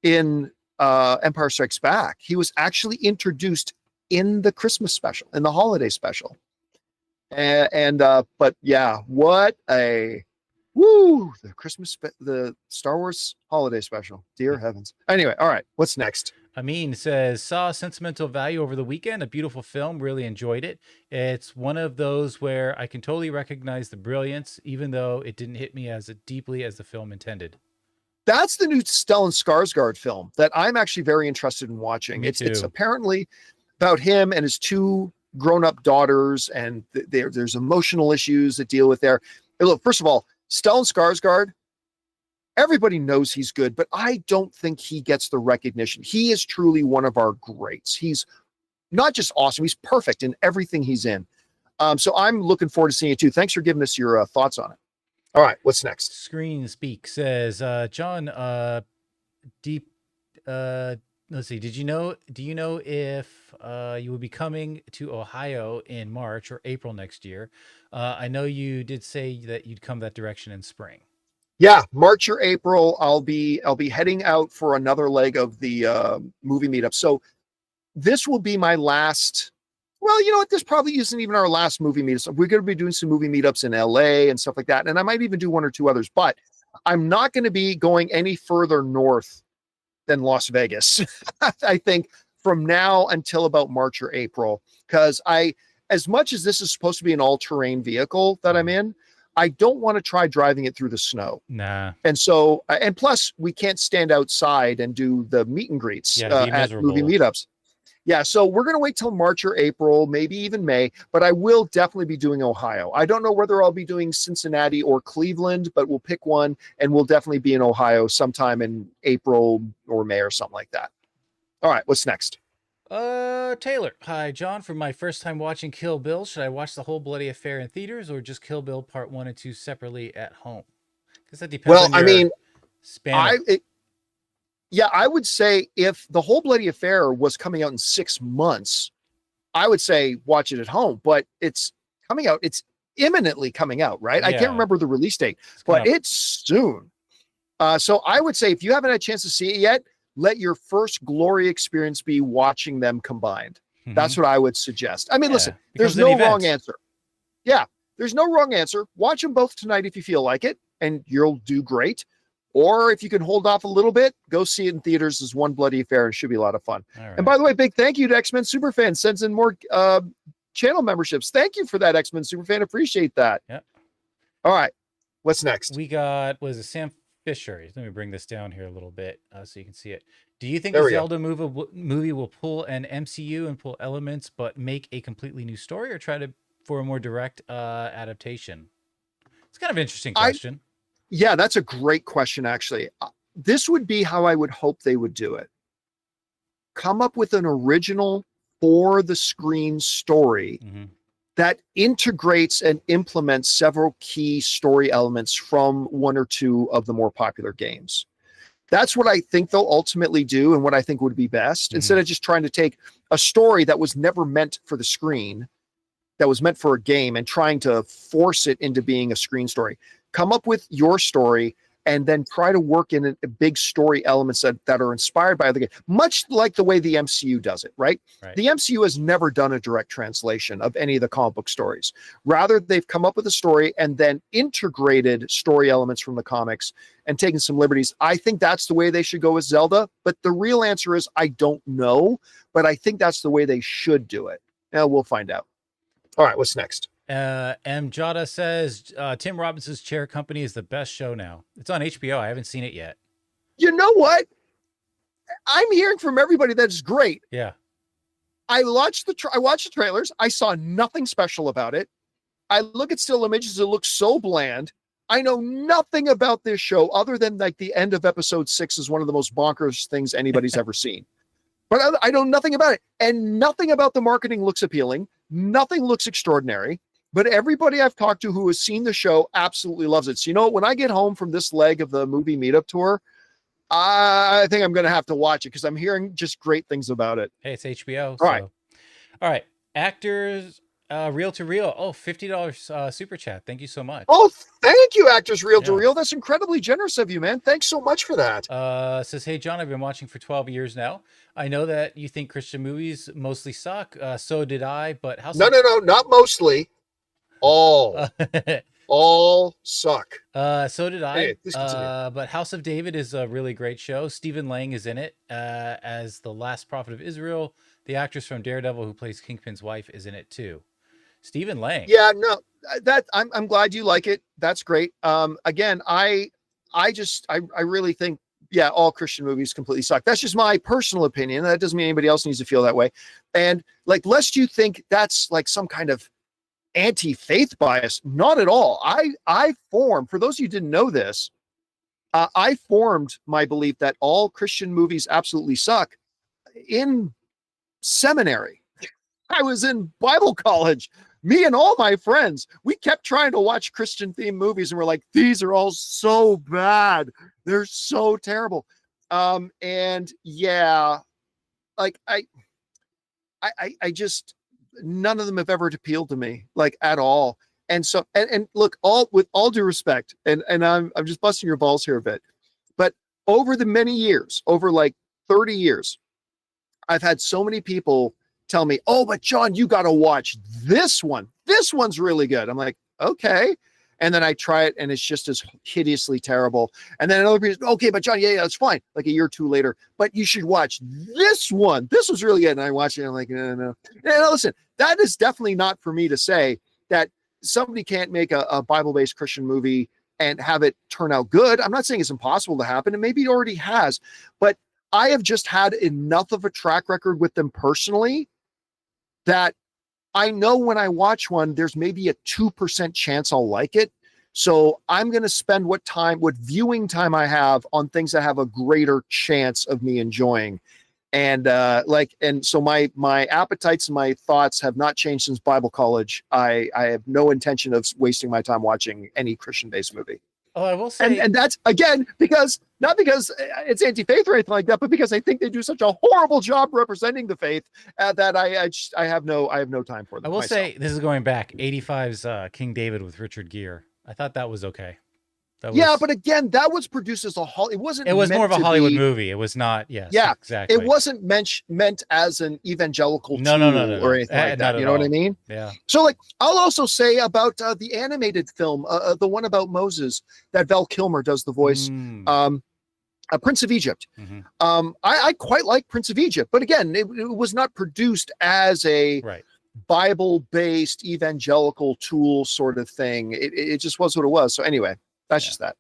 in Empire Strikes Back. He was actually introduced in the Christmas special, in the holiday special. But yeah, what a the Star Wars holiday special. Dear heavens. Anyway, all right, what's next? Amin says, saw Sentimental Value over the weekend. A beautiful film. Really enjoyed it. It's one of those where I can totally recognize the brilliance, even though it didn't hit me as deeply as the film intended. That's the new Stellan Skarsgård film that I'm actually very interested in watching. Me It's too. apparently about him and his two grown-up daughters, and there's emotional issues that deal with there. And look, first of all, Stellan Skarsgård, everybody knows he's good, but I don't think he gets the recognition. He is truly one of our greats. He's not just awesome, he's perfect in everything he's in. So I'm looking forward to seeing it too. Thanks for giving us your thoughts on it. All right, what's next? Screen Speak says, John, deep, let's see, do you know if you will be coming to Ohio in March or April next year? I know you did say that you'd come that direction in spring. Yeah, March or April, I'll be heading out for another leg of the movie meetup. So this will be my last. Well, you know what? This probably isn't even our last movie meetup. We're going to be doing some movie meetups in LA and stuff like that, and I might even do one or two others. But I'm not going to be going any further north than Las Vegas. I think from now until about March or April, because as much as this is supposed to be an all-terrain vehicle that I'm in, I don't want to try driving it through the snow. Nah. And so, and plus we can't stand outside and do the meet and greets at movie meetups. Yeah. So we're going to wait till March or April, maybe even May, but I will definitely be doing Ohio. I don't know whether I'll be doing Cincinnati or Cleveland, but we'll pick one and we'll definitely be in Ohio sometime in April or May or something like that. All right. What's next? Taylor. Hi, John. For my first time watching Kill Bill, should I watch the whole bloody affair in theaters or just Kill Bill Part 1 and 2 separately at home? Because that depends on your span. I would say if the whole bloody affair was coming out in 6 months, I would say watch it at home, but it's coming out. It's imminently coming out, right? Yeah. I can't remember the release date, but it's soon. So I would say if you haven't had a chance to see it yet, let your first glory experience be watching them combined. Mm-hmm. That's what I would suggest. I mean, listen, there's no wrong answer. Yeah, there's no wrong answer. Watch them both tonight if you feel like it, and you'll do great. Or if you can hold off a little bit, go see it in theaters as One Bloody Affair. It should be a lot of fun. Right. And by the way, big thank you to X-Men Superfan. Sends in more channel memberships. Thank you for that, X-Men Superfan. Appreciate that. Yeah. All right. What's next? We got, Sam Fisher? Let me bring this down here a little bit so you can see it. Do you think the Zelda movie will pull an MCU and pull elements, but make a completely new story, or try for a more direct adaptation? It's kind of an interesting question. Yeah, that's a great question, actually. This would be how I would hope they would do it. Come up with an original for the screen story that integrates and implements several key story elements from one or two of the more popular games. That's what I think they'll ultimately do and what I think would be best. Instead of just trying to take a story that was never meant for the screen, that was meant for a game, and trying to force it into being a screen story. Come up with your story and then try to work in a big story elements that are inspired by other games, much like the way the MCU does it, right? The MCU has never done a direct translation of any of the comic book stories. Rather, they've come up with a story and then integrated story elements from the comics and taken some liberties. I think that's the way they should go with Zelda, but the real answer is I don't know, but I think that's the way they should do it. Now we'll find out. All right, what's next? M. Jada says Tim Robbins' Chair Company is the best show now. It's on HBO. I haven't seen it yet. You know what? I'm hearing from everybody that it's great. Yeah. I watched the trailers. I saw nothing special about it. I look at still images. It looks so bland. I know nothing about this show other than like the end of episode 6 is one of the most bonkers things anybody's ever seen. But I know nothing about it, and nothing about the marketing looks appealing. Nothing looks extraordinary. But everybody I've talked to who has seen the show absolutely loves it. So, you know, when I get home from this leg of the movie meetup tour, I think I'm going to have to watch it because I'm hearing just great things about it. Hey, it's HBO. All right. All right. Actors Reel to Reel. Oh, $50 super chat. Thank you so much. Oh, thank you, Actors Reel to Yeah. Reel. That's incredibly generous of you, man. Thanks so much for that. Says, hey, John, I've been watching for 12 years now. I know that you think Christian movies mostly suck. So did I, but House No, not mostly. All. All suck. So did I. Hey, please continue. But House of David is a really great show. Stephen Lang is in it as the last prophet of Israel. The actress from Daredevil who plays Kingpin's wife is in it too. Stephen Lang. Yeah, no, that I'm glad you like it. That's great. Again, I really think, yeah, all Christian movies completely suck. That's just my personal opinion. That doesn't mean anybody else needs to feel that way. And like, lest you think that's like some kind of anti-faith bias, not at all. I formed, for those of you who didn't know this, I formed my belief that all Christian movies absolutely suck in seminary. I was in Bible college. Me and all my friends, we kept trying to watch Christian themed movies and we're like, these are all so bad. They're so terrible. And yeah, like I just, none of them have ever appealed to me, like at all. And so, and look, with all due respect, and I'm just busting your balls here a bit, but over the many years, over like 30 years, I've had so many people tell me, oh, but John, you got to watch this one. This one's really good. I'm like, okay. And then I try it and it's just as hideously terrible. And then another person, okay, but John, yeah, it's fine. Like a year or two later, but you should watch this one. This was really good. And I watch it and I'm like, no. No, listen, that is definitely not for me to say that somebody can't make a Bible-based Christian movie and have it turn out good. I'm not saying it's impossible to happen, and maybe it already has, but I have just had enough of a track record with them personally that I know when I watch one, there's maybe a 2% chance I'll like it. So I'm going to spend what viewing time I have on things that have a greater chance of me enjoying. And so my appetites and my thoughts have not changed since Bible college. I have no intention of wasting my time watching any Christian-based movie. Oh, I will say, and that's again not because it's anti-faith or anything like that, but because I think they do such a horrible job representing the faith that I have no time for them. I will myself. say, this is going back 85's King David with Richard Gere. I thought that was okay. Yeah, but again, that was produced as it wasn't. It was meant more of a to Hollywood be, movie. It was not. Yes. Yeah, exactly. It wasn't meant as an evangelical no, or anything like that. You know what I mean? Yeah. So, like, I'll also say about the animated film, the one about Moses that Val Kilmer does the voice, Prince of Egypt. Mm-hmm. I quite like Prince of Egypt, but again, it was not produced as a Bible-based evangelical tool sort of thing. It just was what it was. So anyway. That's just that.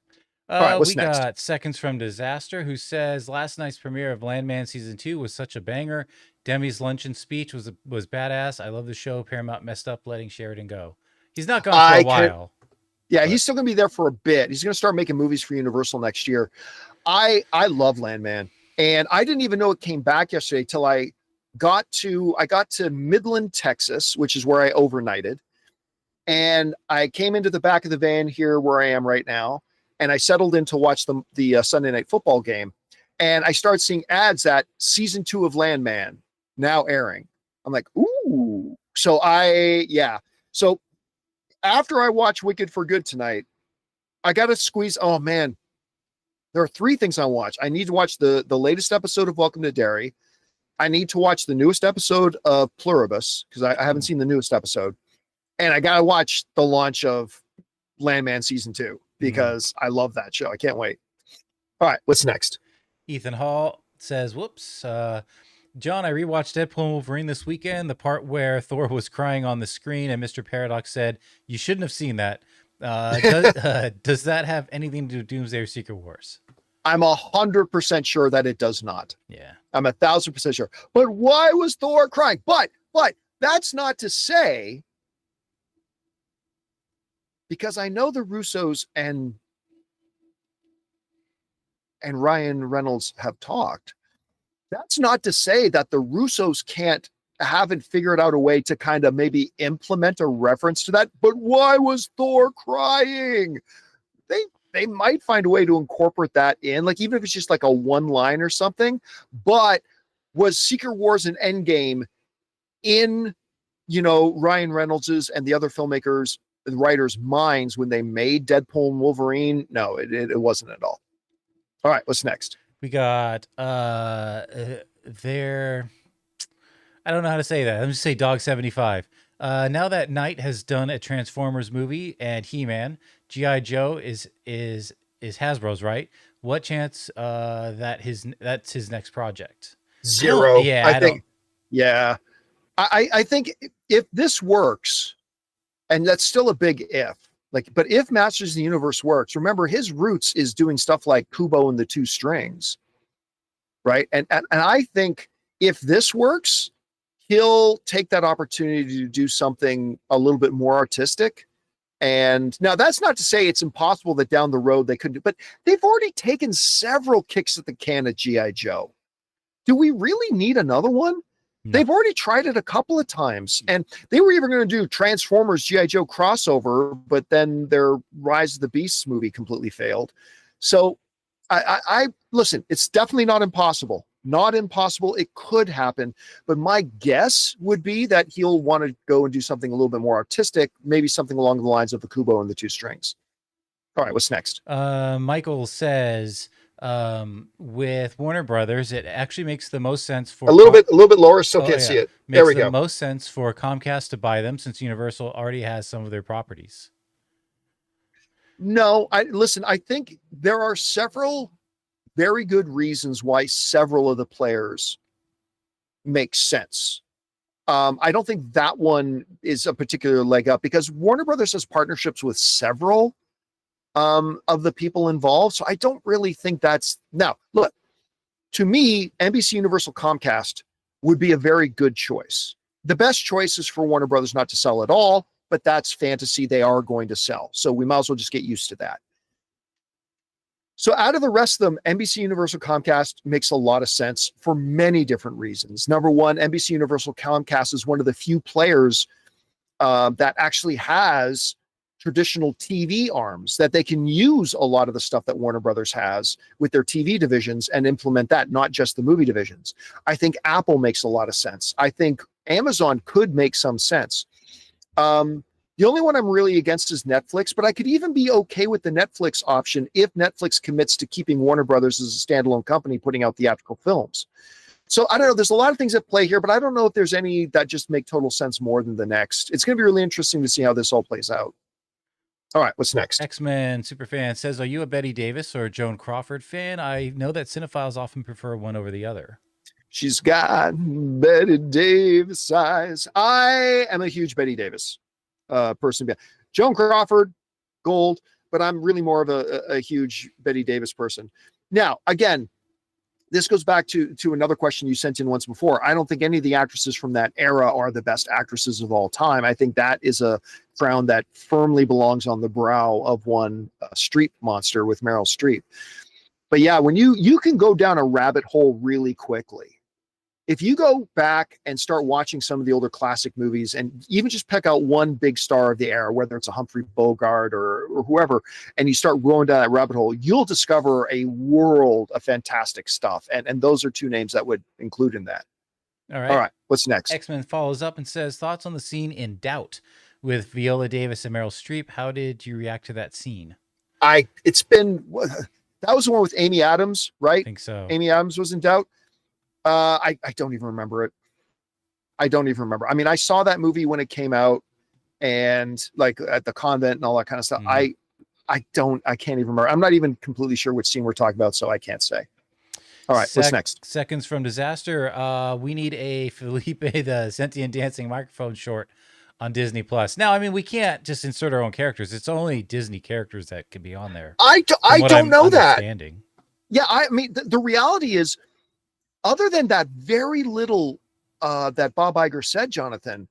All right, what's next? Got Seconds from Disaster, who says last night's premiere of Landman season 2 was such a banger. Demi's luncheon speech was badass. I love the show. Paramount messed up letting Sheridan go. He's not gone for a while. Yeah, he's still gonna be there for a bit. He's gonna start making movies for Universal next year. I love Landman, and I didn't even know it came back yesterday till I got to Midland, Texas, which is where I overnighted. And I came into the back of the van here where I am right now, and I settled in to watch the Sunday Night Football game. And I started seeing ads that season 2 of Landman now airing. I'm like, ooh. So So after I watch Wicked for Good tonight, I got to squeeze. Oh man, there are 3 things I watch. I need to watch the latest episode of Welcome to Derry. I need to watch the newest episode of Pluribus because I haven't seen the newest episode. And I got to watch the launch of Landman season 2 because I love that show. I can't wait. All right, what's next? Ethan Hall says, whoops. John, I rewatched Deadpool and Wolverine this weekend. The part where Thor was crying on the screen and Mr. Paradox said, you shouldn't have seen that. Does that have anything to do with Doomsday or Secret Wars? I'm 100% sure that it does not. Yeah. I'm 1,000% sure. But why was Thor crying? But that's not to say, because I know the Russos and Ryan Reynolds have talked. That's not to say that the Russos haven't figured out a way to kind of maybe implement a reference to that. But why was Thor crying? They might find a way to incorporate that in, like, even if it's just like a one line or something. But was Secret Wars and Endgame in Ryan Reynolds's and the other filmmakers, the writers' minds when they made Deadpool and Wolverine? No, it wasn't at all. All right, what's next? We got I don't know how to say that. Let me just say Dog 75. Now that Knight has done a Transformers movie and He-Man, G.I. Joe is Hasbro's, right? What chance that's his next project? Zero. I think. Yeah. I think if this works, and that's still a big if, but if Masters of the Universe works, remember his roots is doing stuff like Kubo and the Two Strings, right? And I think if this works, he'll take that opportunity to do something a little bit more artistic. And now that's not to say it's impossible that down the road they could do, but they've already taken several kicks at the can at G.I. Joe. Do we really need another one? No. They've already tried it a couple of times, and they were even going to do Transformers G.I. Joe crossover, but then their Rise of the Beasts movie completely failed. So I listen, it's definitely not impossible. Not impossible. It could happen, but my guess would be that he'll want to go and do something a little bit more artistic, maybe something along the lines of the Kubo and the Two Strings. All right, what's next? Michael says, with Warner Brothers, it actually makes the most sense for a little bit lower, so can't see it. There we go. Makes the most sense for Comcast to buy them since Universal already has some of their properties. No, I think there are several very good reasons why several of the players make sense. I don't think that one is a particular leg up because Warner Brothers has partnerships with several of the people involved. So I don't really think that's now look, to me, NBC Universal Comcast would be a very good choice. The best choice is for Warner Brothers not to sell at all, but that's fantasy. They are going to sell. So we might as well just get used to that. So out of the rest of them, NBC Universal Comcast makes a lot of sense for many different reasons. Number one, NBC Universal Comcast is one of the few players that actually has traditional TV arms that they can use a lot of the stuff that Warner Brothers has with their TV divisions and implement that, not just the movie divisions. I think Apple makes a lot of sense. I think Amazon could make some sense. The only one I'm really against is Netflix, but I could even be okay with the Netflix option if Netflix commits to keeping Warner Brothers as a standalone company putting out theatrical films. So I don't know. There's a lot of things at play here, but I don't know if there's any that just make total sense more than the next. It's going to be really interesting to see how this all plays out. All right, what's next? X-Men Superfan says, are you a Betty Davis or a Joan Crawford fan? I know that cinephiles often prefer one over the other. She's got Betty Davis eyes. I am a huge Betty Davis person. Joan Crawford, gold, but I'm really more of a huge Betty Davis person. Now, again, this goes back to another question you sent in once before. I don't think any of the actresses from that era are the best actresses of all time. I think that is a crown that firmly belongs on the brow of one street monster with Meryl Streep. But yeah, when you can go down a rabbit hole really quickly. If you go back and start watching some of the older classic movies and even just pick out one big star of the era, whether it's a Humphrey Bogart or whoever, and you start going down that rabbit hole, you'll discover a world of fantastic stuff. And those are two names that would include in that. All right. All right. What's next? X-Men follows up and says, thoughts on the scene in Doubt with Viola Davis and Meryl Streep. How did you react to that scene? That was the one with Amy Adams, right? I think so. Amy Adams was in Doubt. I don't even remember it. I don't even remember. I mean, I saw that movie when it came out and like at the convent and all that kind of stuff. Mm-hmm. I can't even remember. I'm not even completely sure which scene we're talking about, so I can't say. All right, what's next? Seconds from Disaster. We need a Felipe the Sentient Dancing Microphone short on Disney Plus. Now, I mean, we can't just insert our own characters. It's only Disney characters that can be on there. I don't know that. Yeah, I mean, the reality is, other than that very little that Bob Iger said, Jonathan,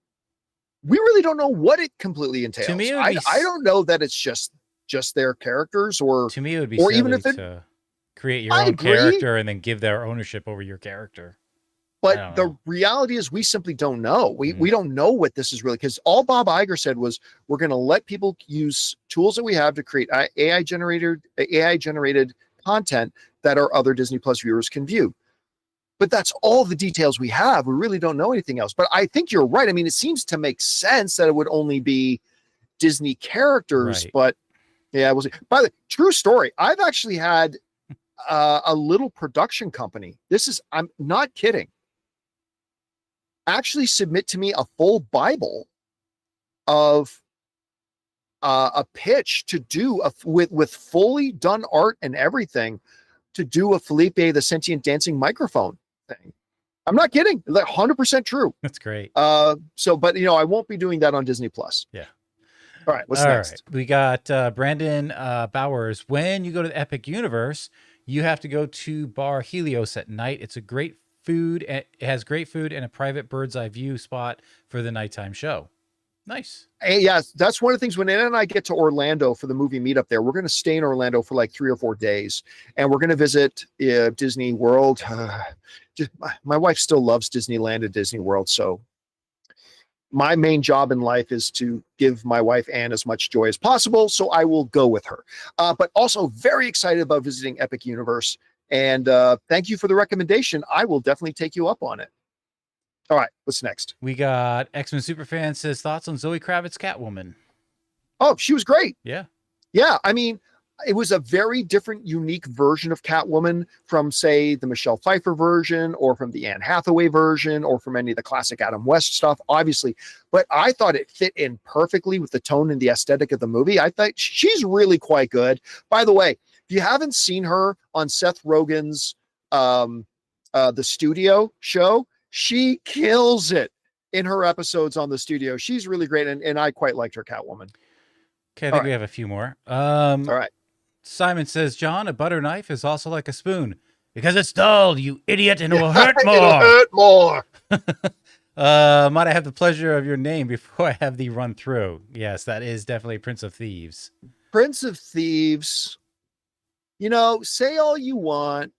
we really don't know what it completely entails. To me, I don't know that it's just their characters, or to me, it would be or silly even if it, to create your own character and then give their ownership over your character. But the reality is, we simply don't know. We don't know what this is really, because all Bob Iger said was, we're going to let people use tools that we have to create AI generated content that our other Disney Plus viewers can view. but that's all the details we have. We really don't know anything else. But I think you're right. I mean, it seems to make sense that it would only be Disney characters, Right. but yeah, we'll see. By the way, true story. I've actually had a little production company. I'm not kidding. Actually submit to me a full Bible of a pitch to do with fully done art and everything to do a Felipe the Sentient Dancing Microphone thing. I'm not kidding. Like 100% true. That's great. But I won't be doing that on Disney Plus. Yeah. All right. What's All next? right. We got Brandon Bowers. When you go to the Epic Universe, you have to go to Bar Helios at night. It's a great food. It has great food and a private bird's eye view spot for the nighttime show. Nice. Hey, yes, that's one of the things when Anna and I get to Orlando for the movie meetup there, we're going to stay in Orlando for like 3 or 4 days, and we're going to visit Disney World. My wife still loves Disneyland and Disney World, so my main job in life is to give my wife Anne as much joy as possible, so I will go with her. But also very excited about visiting Epic Universe, and thank you for the recommendation. I will definitely take you up on it. All right, what's next? We got X-Men Superfan says thoughts on Zoe Kravitz's Catwoman. Oh, she was great. Yeah. Yeah, I mean, it was a very different, unique version of Catwoman from, say, the Michelle Pfeiffer version or from the Anne Hathaway version or from any of the classic Adam West stuff, obviously. But I thought it fit in perfectly with the tone and the aesthetic of the movie. I thought she's really quite good. By the way, if you haven't seen her on Seth Rogen's The Studio show, she kills it in her episodes on The Studio. She's really great, and I quite liked her Catwoman. Okay, I think we have a few more. All right. Simon says, John, a butter knife is also like a spoon because it's dull, you idiot, and it will hurt more. It'll hurt more. Might I have the pleasure of your name before I have the run through? Yes, that is definitely Prince of Thieves. Prince of Thieves. Say all you want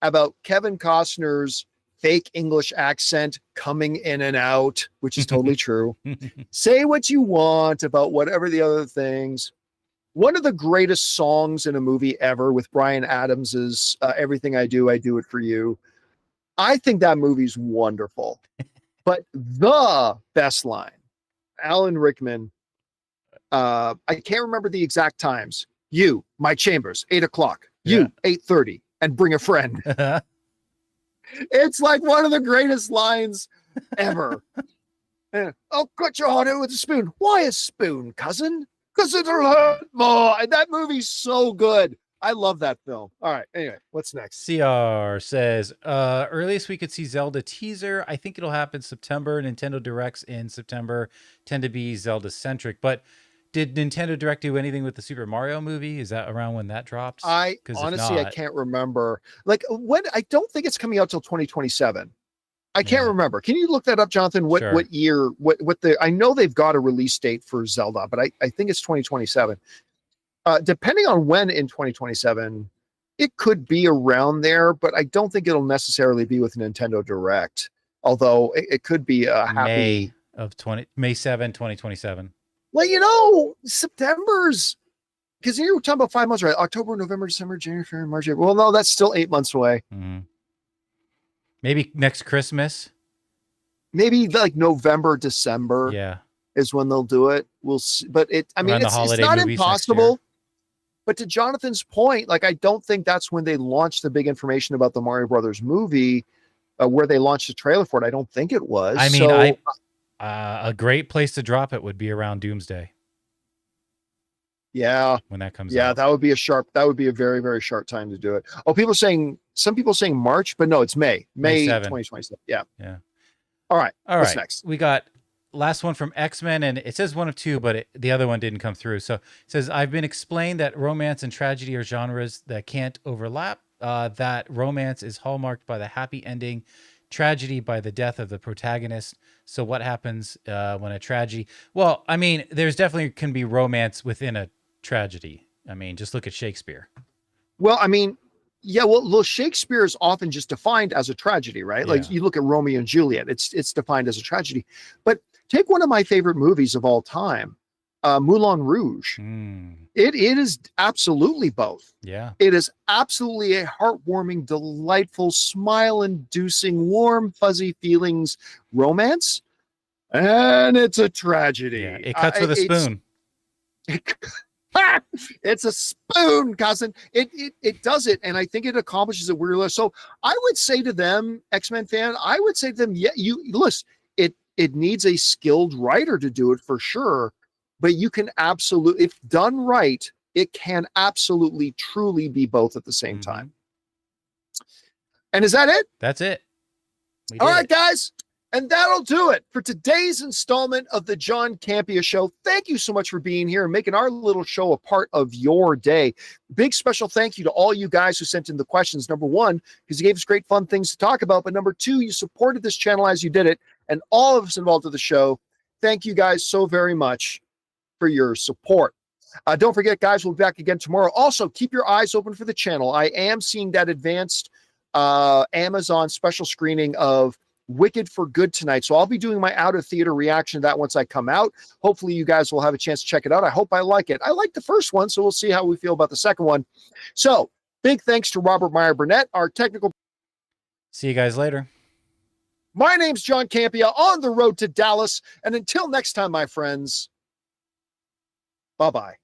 about Kevin Costner's fake English accent coming in and out, which is totally true. Say what you want about whatever the other things. One of the greatest songs in a movie ever with Bryan Adams's Everything I Do It For You. I think that movie's wonderful. But the best line, Alan Rickman, I can't remember the exact times. You, my chambers, 8:00. You, 8:30, and bring a friend. It's like one of the greatest lines ever. I'll cut your heart out with a spoon. Why a spoon, cousin? Because it'll hurt more. And that movie's so good. I love that film. All right. Anyway, what's next? CR says, earliest we could see Zelda teaser. I think it'll happen September. Nintendo Directs in September tend to be Zelda-centric. But did Nintendo Direct do anything with the Super Mario movie? Is that around when that drops? I can't remember. Like, when I don't think it's coming out till 2027. I can't remember. Can you look that up, Jonathan? What year? I know they've got a release date for Zelda, but I think it's 2027. Depending on when in 2027, it could be around there, but I don't think it'll necessarily be with Nintendo Direct. Although it could be a happy May 7, 2027. Well, September's, because you're talking about 5 months, right? October, November, December, January, February, March, April. Well, no, that's still 8 months away. Mm-hmm. Maybe next Christmas. Maybe like November, December. Is when they'll do it. We'll see. But it's not impossible. But to Jonathan's point, like, I don't think that's when they launched the big information about the Mario Brothers movie, where they launched the trailer for it. I don't think it was. I mean, a great place to drop it would be around Doomsday. Yeah. When that comes out. That would be a very, very sharp time to do it. Oh, some people saying March, but no, it's May 2027. Yeah. All right. What's next? We got last one from X-Men, and it says one of two, but the other one didn't come through. So it says, I've been explained that romance and tragedy are genres that can't overlap, that romance is hallmarked by the happy ending, tragedy by the death of the protagonist. So what happens when a tragedy? Well, I mean, there's definitely can be romance within a tragedy. I mean, just look at Shakespeare. Well, I mean, Shakespeare is often just defined as a tragedy, right? Like you look at Romeo and Juliet, it's defined as a tragedy. But take one of my favorite movies of all time, Moulin Rouge. It is absolutely both. Yeah. It is absolutely a heartwarming, delightful, smile-inducing, warm, fuzzy feelings romance, and it's a tragedy. Yeah. It cuts with a spoon. It's a spoon, cousin. It does it, and I think it accomplishes it really well. So I would say to them, X-Men fan, I would say to them, yeah, you listen. It needs a skilled writer to do it for sure, but you can absolutely, if done right, it can absolutely, truly be both at the same time. And is that it? That's it. All right, guys. And that'll do it for today's installment of the John Campea Show. Thank you so much for being here and making our little show a part of your day. Big special thank you to all you guys who sent in the questions. Number one, because you gave us great fun things to talk about. But number two, you supported this channel as you did it. And all of us involved with the show, thank you guys so very much for your support. Don't forget, guys, we'll be back again tomorrow. Also, keep your eyes open for the channel. I am seeing that advanced Amazon special screening of Wicked for Good tonight. So I'll be doing my out of theater reaction to that once I come out. Hopefully you guys will have a chance to check it out. I hope I like it. I like the first one, so we'll see how we feel about the second one. So big thanks to Robert Meyer Burnett, our technical. See you guys later. My name's John Campea on the road to Dallas. And until next time, my friends, bye-bye.